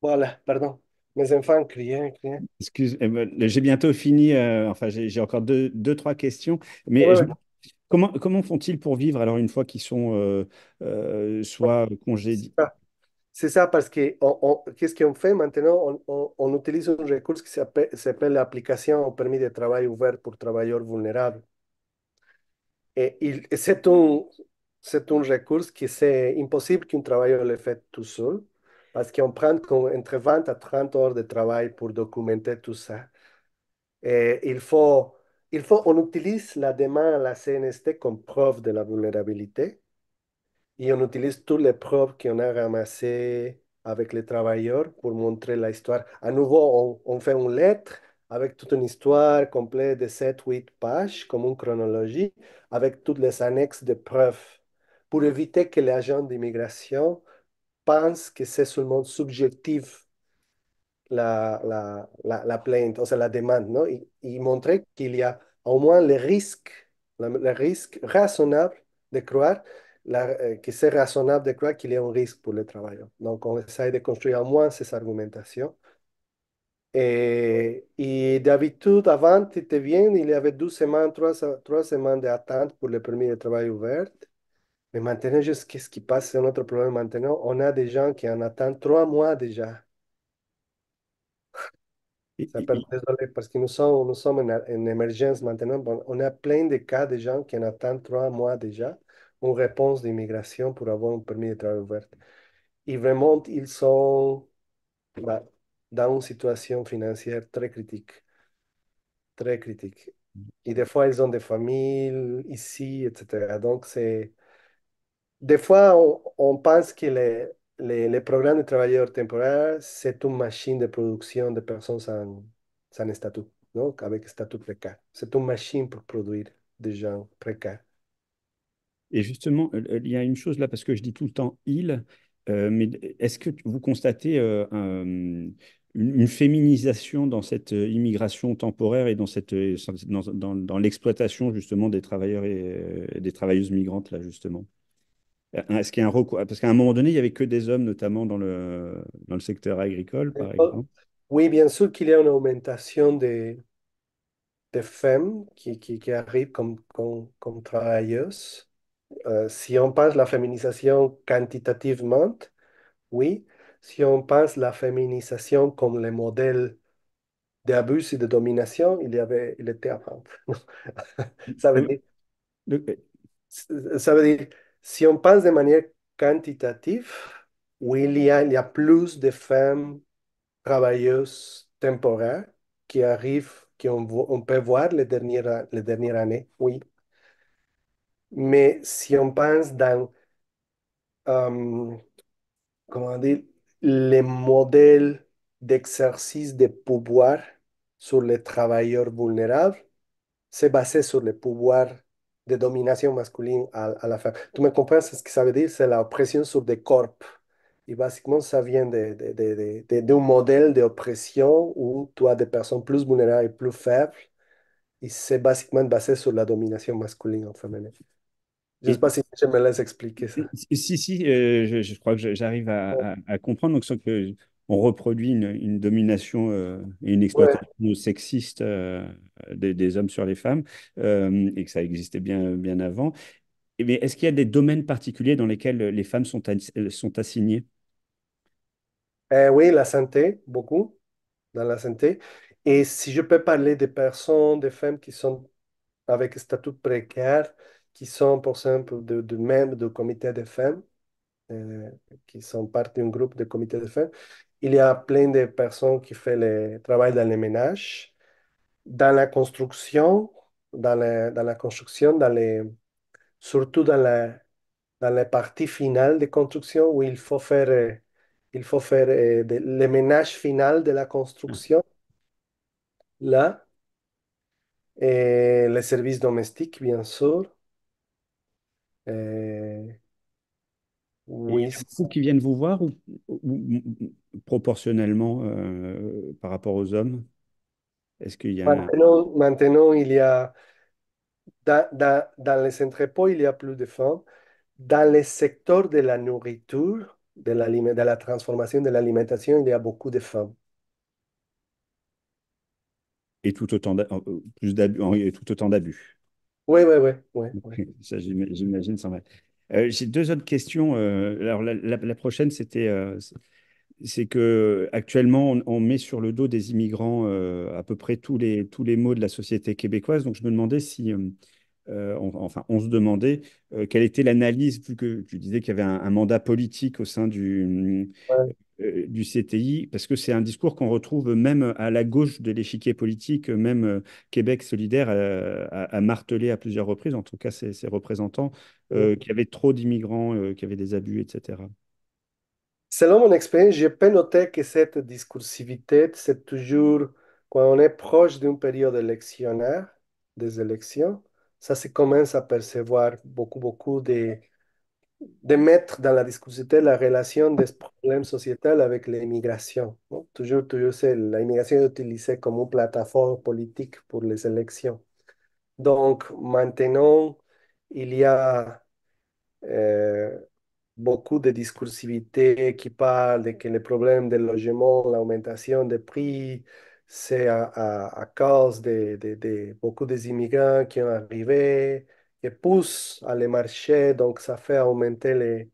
Voilà, pardon. Mes enfants criaient, criaient. Excuse, j'ai bientôt fini. Enfin, j'ai encore trois questions. Ouais, Mais ouais. comment font-ils pour vivre alors une fois qu'ils sont soit C'est congédiés? ça. C'est ça parce que qu'est-ce qu'on fait maintenant? On utilise un recurso qui s'appelle l'application au permis de travail ouvert pour travailleurs vulnérables. C'est un recours qui c'est impossible qu'un travailleur le fasse tout seul parce qu'on prend entre 20 à 30 heures de travail pour documenter tout ça. Et on utilise la demande à la CNST comme preuve de la vulnérabilité. Et on utilise toutes les preuves qu'on a ramassées avec les travailleurs pour montrer la histoire. À nouveau, on fait une lettre avec toute une histoire complète de 7 8 pages, comme une chronologie, avec toutes les annexes de preuves, pour éviter que l'agent d'immigration pense que c'est seulement subjectif la plainte, o sea, la demande, ¿no? Y montrer qu'il y a au moins le risque raisonnable de croire, que c'est raisonnable de croire qu'il y a un risque pour le travailleur. Donc, on essaie de construire au moins ces argumentations. Et d'habitude, avant, c'était bien, il y avait 12 semaines, 3 semaines d'attente pour le permis de travail ouvert. Mais maintenant, juste qu'est-ce qui passe, c'est un autre problème maintenant. On a des gens qui en attendent 3 mois déjà. Et- et- Désolé, parce que nous sommes en émergence maintenant. Bon, on a plein de cas de gens qui en attendent 3 mois déjà une réponse d'immigration pour avoir un permis de travail ouvert. Et vraiment, ils sont bah, dans une situation financière très critique, très critique. Et des fois, ils ont des familles ici, etc. Donc, des fois, on pense que les programmes de travailleurs temporaires, c'est une machine de production de personnes sans statut, non? Avec statut précaire. C'est une machine pour produire des gens précaires. Et justement, il y a une chose là, parce que je dis tout le temps il, mais est-ce que vous constatez une féminisation dans cette immigration temporaire et dans dans l'exploitation justement des travailleurs et des travailleuses migrantes là justement? Est-ce qu'il y a un recours? Parce qu'à un moment donné, il n'y avait que des hommes, notamment dans le secteur agricole, par exemple. Oui, bien sûr qu'il y a une augmentation des femmes qui arrivent comme travailleuses. Si on pense la féminisation quantitativement, oui. Si on pense la féminisation comme le modèle d'abus et de domination, il était avant. Ça veut Euh, dire, le- ça veut dire, si on pense de manière quantitative, oui, il y a plus de femmes travailleuses temporaires qui arrivent, on peut voir les dernières années, oui. Mais si on pense dans, euh, comment dire, les modèles d'exercice de pouvoir sur les travailleurs vulnérables, c'est basé sur le pouvoir de domination masculine à la femme. ¿Tú me comprends ce que ça veut dire? C'est la oppression sur des corps. Et basiquement, ça vient d'un modèle d'oppression où tu as des personnes plus vulnérables et plus faibles. Et c'est basiquement basé sur la domination masculine en féminin. Je ne sais et- pas si je me laisse expliquer ça. si, je crois que j'arrive à comprendre. Donc, on reproduit une domination et une Ouais. exploitation sexiste des hommes sur les femmes et que ça existait bien avant. Mais est-ce qu'il y a des domaines particuliers dans lesquels les femmes sont assignées? Oui, la santé, beaucoup dans la santé. Et si je peux parler des personnes, des femmes qui sont avec statut précaire, qui sont, par exemple, de membres du comité de femmes, euh, qui sont partie d'un groupe de comité de femmes. Il y a plein de personnes qui font le travail dans les ménages, dans la construction, dans la construction, surtout dans la partie finale de construction où il faut faire le ménage final de la construction, là, et les services domestiques, bien sûr. Euh, Et il y oui, en a beaucoup qui viennent vous voir proportionnellement par rapport aux hommes? Est-ce qu'il y a... maintenant, il y a, dans les entrepôts, il y a plus de femmes. Dans le secteur de la nourriture, de la transformation de l'alimentation, il y a beaucoup de femmes. Et tout autant plus d'abus, et tout autant d'abus. Oui, oui, oui, oui, oui. Ça, j'imagine, sans mal. J'ai deux autres questions. Alors, la prochaine, c'est que actuellement, on met sur le dos des immigrants à peu près tous les maux de la société québécoise. Donc, je me demandais si, enfin, on se demandait quelle était l'analyse, vu que tu disais qu'il y avait un mandat politique au sein Ouais. du CTI, parce que c'est un discours qu'on retrouve même à la gauche de l'échiquier politique, même Québec solidaire a martelé à plusieurs reprises, en tout cas ses représentants, qu'il y avait trop d'immigrants, qu'il y avait des abus, etc. Selon mon expérience, j'ai pu noter que cette discursivité, c'est toujours quand on est proche d'une période électionnaire, des élections, ça se commence à percevoir beaucoup de mettre dans la discursivité la relation des problèmes sociétals avec l'immigration, ¿no? Toujours, c'est l'immigration est utilisée comme une plateforme politique pour les élections. Donc maintenant, il y a euh, beaucoup de discursivité qui parle de que le problème du logement, l'augmentation des prix, c'est à cause de beaucoup des immigrants qui ont arrivé, qui poussent à les marchés, donc ça fait augmenter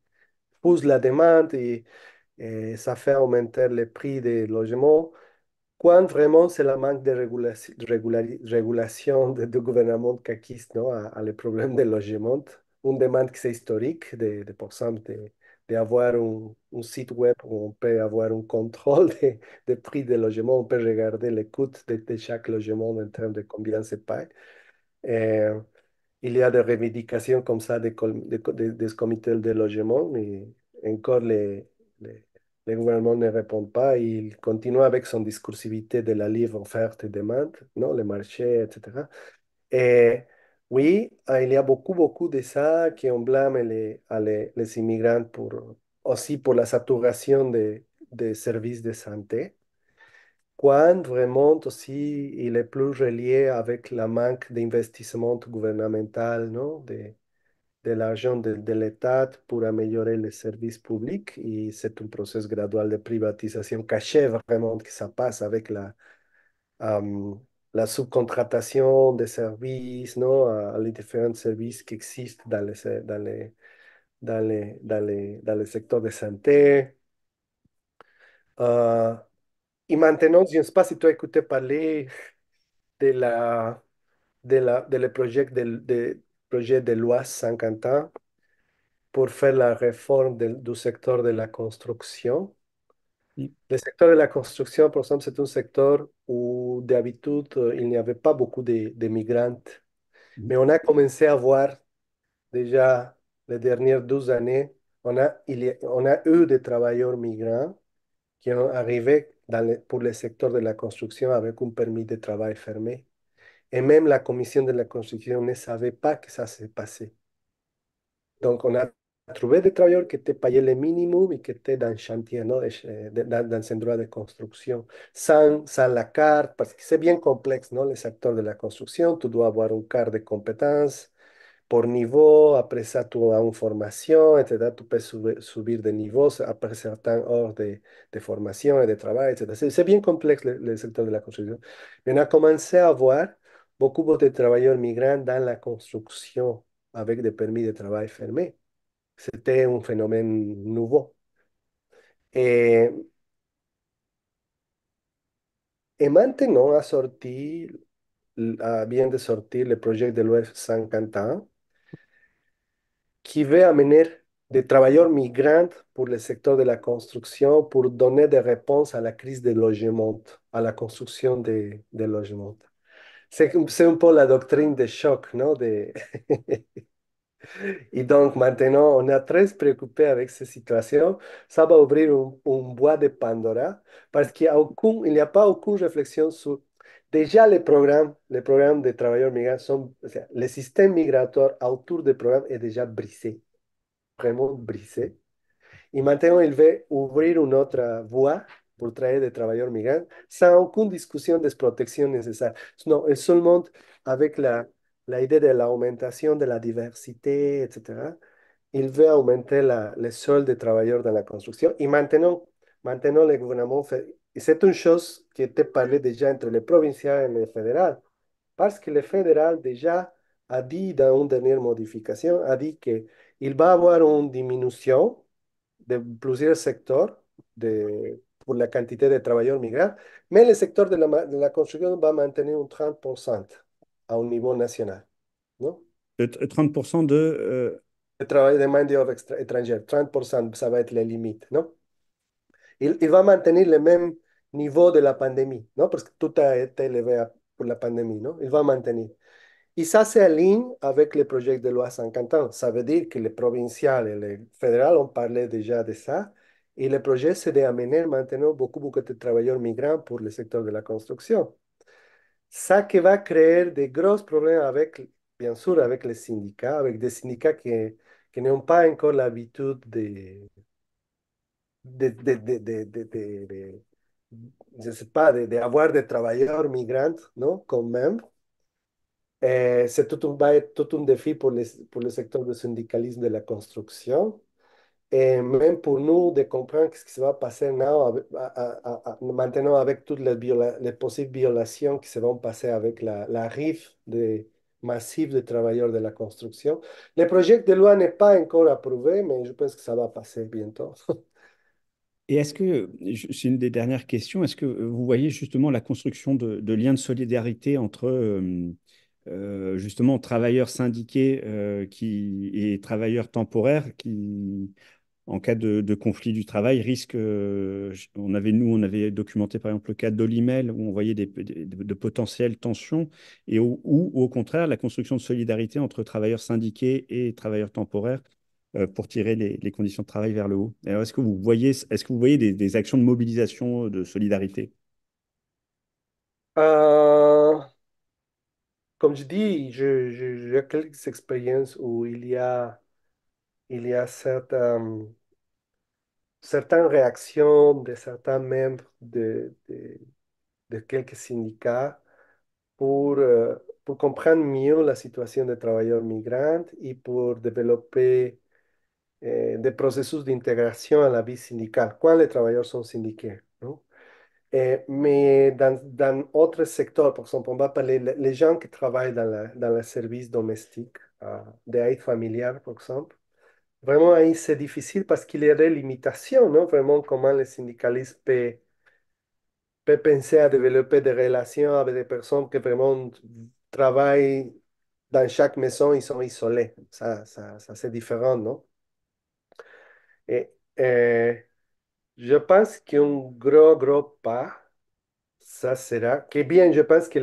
pousse la demande et ça fait augmenter les prix des logements. Quand vraiment c'est la manque de régulation du gouvernement caquiste, non, à les problèmes de logement. Une demande qui est historique, par exemple, d'avoir un site web où on peut avoir un contrôle des prix des logements, on peut regarder les coûts de chaque logement en termes de combien se paye. Et il y a des revendications comme ça des comités de logement, mais encore les gouvernements ne répondent pas. Il continue avec son discursivité de la libre offerte et demande, non, les marchés, etc. Et oui, il y a beaucoup de ça qui on blâme les immigrants aussi pour la saturation des services de santé. Quand vraiment aussi il est plus relié avec la manque d'investissement gouvernemental, non? De l'argent de l'État pour améliorer les services publics. Et c'est un processus graduel de privatisation caché vraiment que ça passe avec euh, la subcontratation des services, non? À les différents services qui existent dans les secteurs de santé. Euh, et maintenant, je ne sais pas si tu as écouté parler de le projet de loi 50 ans pour faire la réforme du secteur de la construction. Mm. Le secteur de la construction, par exemple, c'est un secteur où d'habitude, il n'y avait pas beaucoup de migrants. Mm. Mais on a commencé à voir déjà les dernières 12 années, on a eu des travailleurs migrants qui ont arrivé pour le secteur de la construction avec un permis de travail fermé. Et même la commission de la construction ne savait pas que ça s'est passé. Donc, on a trouvé des travailleurs qui étaient payés le minimum et qui étaient dans le chantier, ¿no? Dans un endroit de construction, sans la carte, parce que c'est bien complexe, ¿no? Le secteur de la construction, tu dois avoir une carte de compétences por niveau, après ça, tu as une formation, etc. Tu peux subir de niveau après certaines heures de formation et de travail, etc. C'est bien complexe le secteur de la construction. Mais on a commencé à voir beaucoup de travailleurs migrants dans la construction avec des permis de travail fermés. C'était un phénomène nouveau. Et, et maintenant, vient de sortir le projet de loi 50 ans qui veut amener des travailleurs migrants pour le secteur de la construction pour donner des réponses à la crise des logements, à la construction des logements. C'est un peu la doctrine de choc, non? Et donc maintenant, on est très préoccupé avec cette situation. Ça va ouvrir un bois de Pandora parce il n'y a pas aucune réflexion sur... Déjà, les programmes de travailleurs migrants sont... O sea, le système migratoire autour des programmes est déjà brisé, vraiment brisé. Et maintenant, il veut ouvrir une autre voie pour traer des travailleurs migrants sans aucune discussion de protection nécessaire. Non, c'est seulement avec la idée de l'augmentation de la diversité, etc. il veut augmenter les soldes des travailleurs dans la construction et maintenant le gouvernement fait. Et c'est une chose qui était parlée déjà entre le provincial et le fédéral, parce que le fédéral déjà a dit dans une dernière modification, a dit qu'il va avoir une diminution de plusieurs secteurs pour la quantité de travailleurs migrants, mais le secteur de la construction va maintenir un 30% à un niveau national, non? 30% de... Le travail de main-d'œuvre étrangère, 30%, ça va être la limite, non? Il va maintenir le même niveau de la pandémie, non? Parce que tout a été élevé pour la pandémie, non? Il va maintenir. Et ça s'aligne avec le projet de loi 50 ans. Ça veut dire que les provinciales et les fédérales ont parlé déjà de ça. Et le projet, c'est d'amener maintenant beaucoup de travailleurs migrants pour le secteur de la construction. Ça qui va créer de gros problèmes avec, bien sûr, avec les syndicats, avec des syndicats qui n'ont pas encore l'habitude de, je sais pas, d'avoir des travailleurs migrants, non, comme membres. C'est va être tout un défi pour le secteur du syndicalisme de la construction. Et même pour nous de comprendre ce qui se va passer maintenant avec toutes les possibles violations qui se vont passer avec l'arrivée massive de travailleurs de la construction. Le projet de loi n'est pas encore approuvé, mais je pense que ça va passer bientôt. Et est-ce que, c'est une des dernières questions, est-ce que vous voyez justement la construction de liens de solidarité entre justement travailleurs syndiqués et travailleurs temporaires qui, en cas de conflit du travail, risquent, on avait documenté par exemple le cas d'Olimel où on voyait de potentielles tensions et ou au contraire la construction de solidarité entre travailleurs syndiqués et travailleurs temporaires pour tirer les conditions de travail vers le haut. Alors, est-ce que vous voyez des actions de mobilisation, de solidarité? Euh, Comme je dis, j'ai quelques expériences où il y a certaines réactions de certains membres de quelques syndicats pour comprendre mieux la situation des travailleurs migrants et pour développer des processus d'intégration à la vie syndicale quand les travailleurs sont syndiqués, non? Mais dans d'autres secteurs, par exemple, on va parler les gens qui travaillent dans le service domestique, d'aide familiale, par exemple. Vraiment, ahí c'est difficile parce qu'il y a des limitations, non? Vraiment, comment les syndicalistes peuvent penser à développer des relations avec des personnes qui vraiment travaillent dans chaque maison, ils sont isolés. Ça c'est différent, non? Et, je pense qu'un gros pas, ça sera que bien, je pense que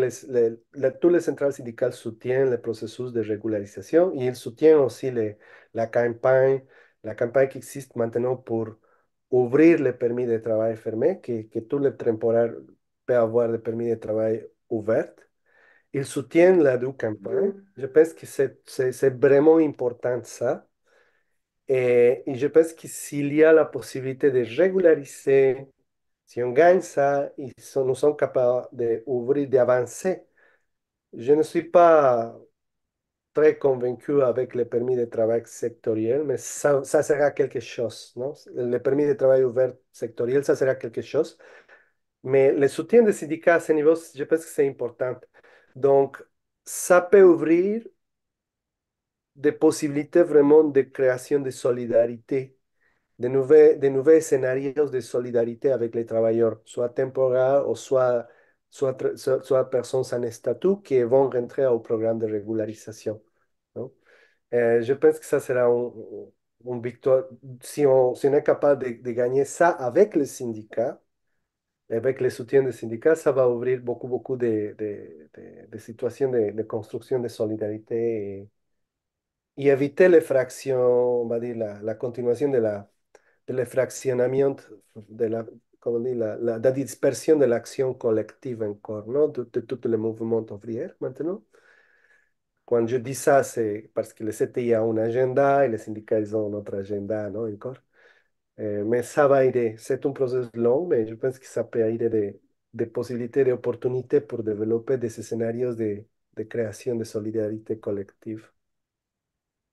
tous les centrales syndicales soutiennent le processus de régularisation et ils soutiennent aussi la campagne, la campagne qui existe maintenant pour ouvrir le permis de travail fermé, que tous les temporaires peuvent avoir le permis de travail ouvert. Ils soutiennent la deux campagnes. Je pense que c'est vraiment important ça. Et je pense que s'il y a la possibilité de régulariser, si on gagne ça, nous sommes capables d'ouvrir, d'avancer. Je ne suis pas très convaincu avec le permis de travail sectoriel, mais ça sera quelque chose, non? Le permis de travail ouvert sectoriel, ça sera quelque chose. Mais le soutien des syndicats à ce niveau, je pense que c'est important. Donc, ça peut ouvrir des possibilités vraiment de création de solidarité, de nouveaux scénarios de solidarité avec les travailleurs, soit temporaires ou soit personnes sans statut qui vont rentrer au programme de régularisation, non? Je pense que ça sera une victoire. Si on est capable de gagner ça avec les syndicats, avec le soutien des syndicats, ça va ouvrir beaucoup de situations de construction de solidarité y éviter les fractions, on va dire la continuación del fraccionamiento, de la, comment dire, la dispersion de l'action collective encore, non? De tout le mouvement ouvrier maintenant. Quand je dis ça, c'est parce que le CTI a un agenda et les syndicats ils ont notre agenda, non? Encore. Mais ça va aider. C'est un processus long, mais je pense que ça peut aider de possibilités, d'opportunités pour développer des scénarios de création de solidarité collective.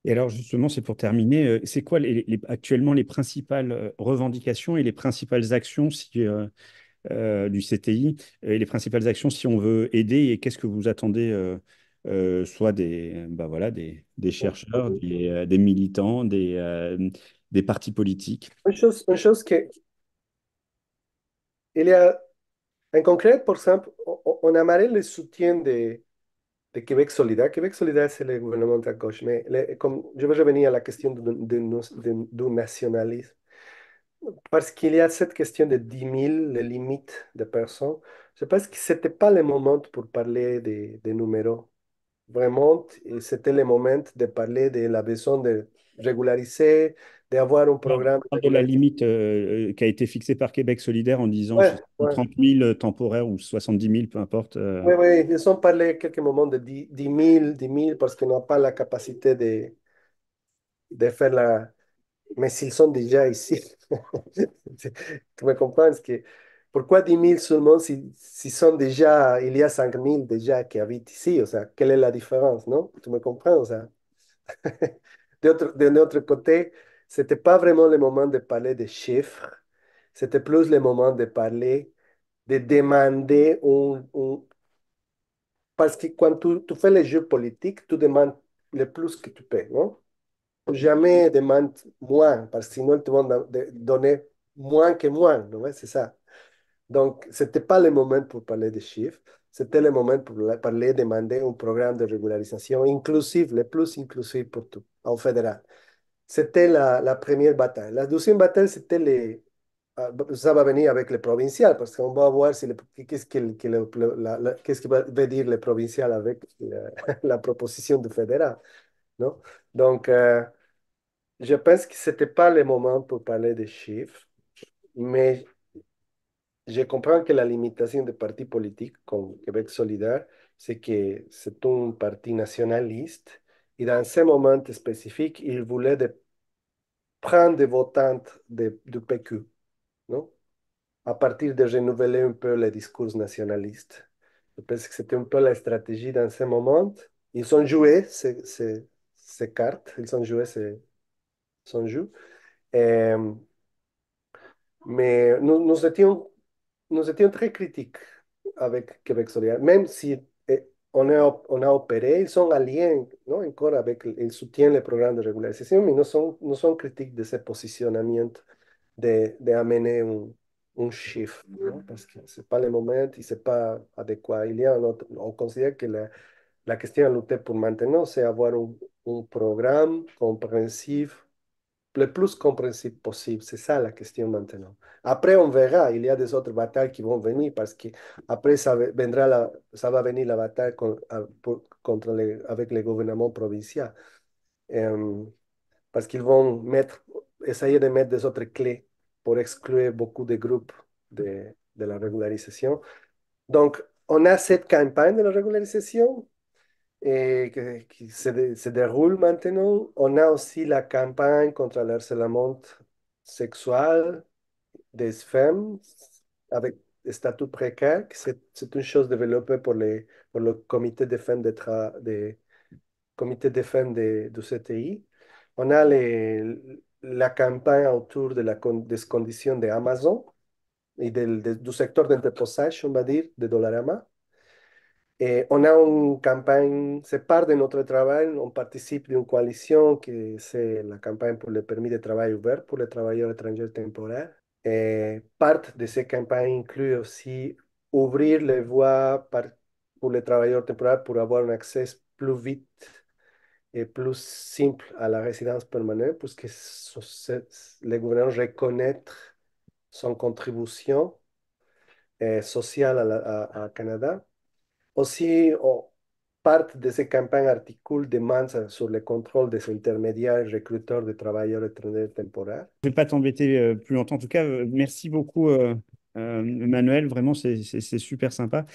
Et alors justement, c'est pour terminer, c'est quoi actuellement les principales revendications et les principales actions du CTI et les principales actions si on veut aider et qu'est-ce que vous attendez soit bah voilà, des chercheurs, des militants, des partis politiques. Une chose que il y a en concret, par exemple, on aimerait le soutien de Québec solidaire. Québec solidaire, c'est le gouvernement de gauche, mais comme je vais revenir à la question du nationalisme, parce qu'il y a cette question de 10 000, les limites de personnes. Je pense que ce n'était pas le moment pour parler des numéros. Vraiment, c'était le moment de parler de la besoin de régulariser, d'avoir un On programme de parle de la régularisation. limite qui a été fixée par Québec solidaire en disant je Ouais, sais pas, ouais. 30 000 temporaires ou 70 000, peu importe. Oui, oui, ils ont parlé quelques moments de 10 000 parce qu'ils n'ont pas la capacité de faire la... Mais s'ils sont déjà ici, tu me comprends que pourquoi 10 000 seulement si sont déjà, il y a 5 000 déjà qui habitent ici, o sea, quelle est la différence, non? Tu me comprends, o sea. De notre côté, c'était pas vraiment le moment de parler de chiffres, c'était plus le moment de parler, de demander parce que quand tu fais les jeux politiques, tu demandes le plus que tu peux, non? Jamais demande moins, parce que sinon, ils te vont donner moins que moins, non? Ouais, c'est ça. Donc, ce n'était pas le moment pour parler de chiffres, c'était le moment pour parler, demander un programme de régularisation inclusif, le plus inclusif pour tout, en fédéral. C'était la première bataille. La deuxième bataille, c'était ça va venir avec le provincial, parce qu'on va voir si qu'est-ce qu'est-ce que veut dire le provincial avec la proposition du fédéral, non? Donc, je pense que ce n'était pas le moment pour parler de chiffres, mais je comprends que la limitation des partis politiques comme Québec solidaire, c'est que c'est un parti nationaliste, et dans ce moment spécifique, il voulait prendre des votantes du PQ, non? À partir de renouveler un peu le discours nationaliste. Je pense que c'était un peu la stratégie dans ce moment. Ils ont joué ces cartes, ils ont joué son jeu. Euh, mais nous étions très critiques avec Québec solidaire, même si on a opéré, ils sont alliés, non, encore avec, ils soutiennent le programme de régularisation, mais nous sommes critiques de ce positionnement de amener un chiffre, ¿no? Parce que c'est pas le moment et c'est pas adéquat. Il y a un autre, on considère que la question à lutter pour maintenant, c'est avoir un programme compréhensif, le plus compréhensible possible. C'est ça la question maintenant. Après, on verra. Il y a des autres batailles qui vont venir parce que après, ça va venir la bataille contre avec le gouvernement provincial. Euh, Parce qu'ils vont essayer de mettre des autres clés pour exclure beaucoup de groupes de la régularisation. Donc, on a cette campagne de la régularisation qui se déroule maintenant. On a aussi la campagne contre le harcèlement sexuel des femmes avec statut précaire. C'est une chose développée pour le comité de femmes comité de femmes du CTI. On a la campagne autour de des conditions d'Amazon et du secteur d'entreposage, on va dire, de Dollarama. Et on a une campagne, c'est part de notre travail, on participe d'une coalition qui c'est la campagne pour le permis de travail ouvert pour les travailleurs étrangers temporaires. Et part de ces campagnes inclut aussi ouvrir les voies pour les travailleurs temporaires pour avoir un accès plus vite et plus simple à la résidence permanente, puisque le gouvernement reconnaît son contribution sociale à Canada. Aussi, parte de ces campagnes articule demandes sur le contrôle des intermédiaires recruteurs de travailleurs étrangers temporaires. Je ne vais pas t'embêter plus longtemps. En tout cas, merci beaucoup, Manuel. Vraiment, c'est super sympa.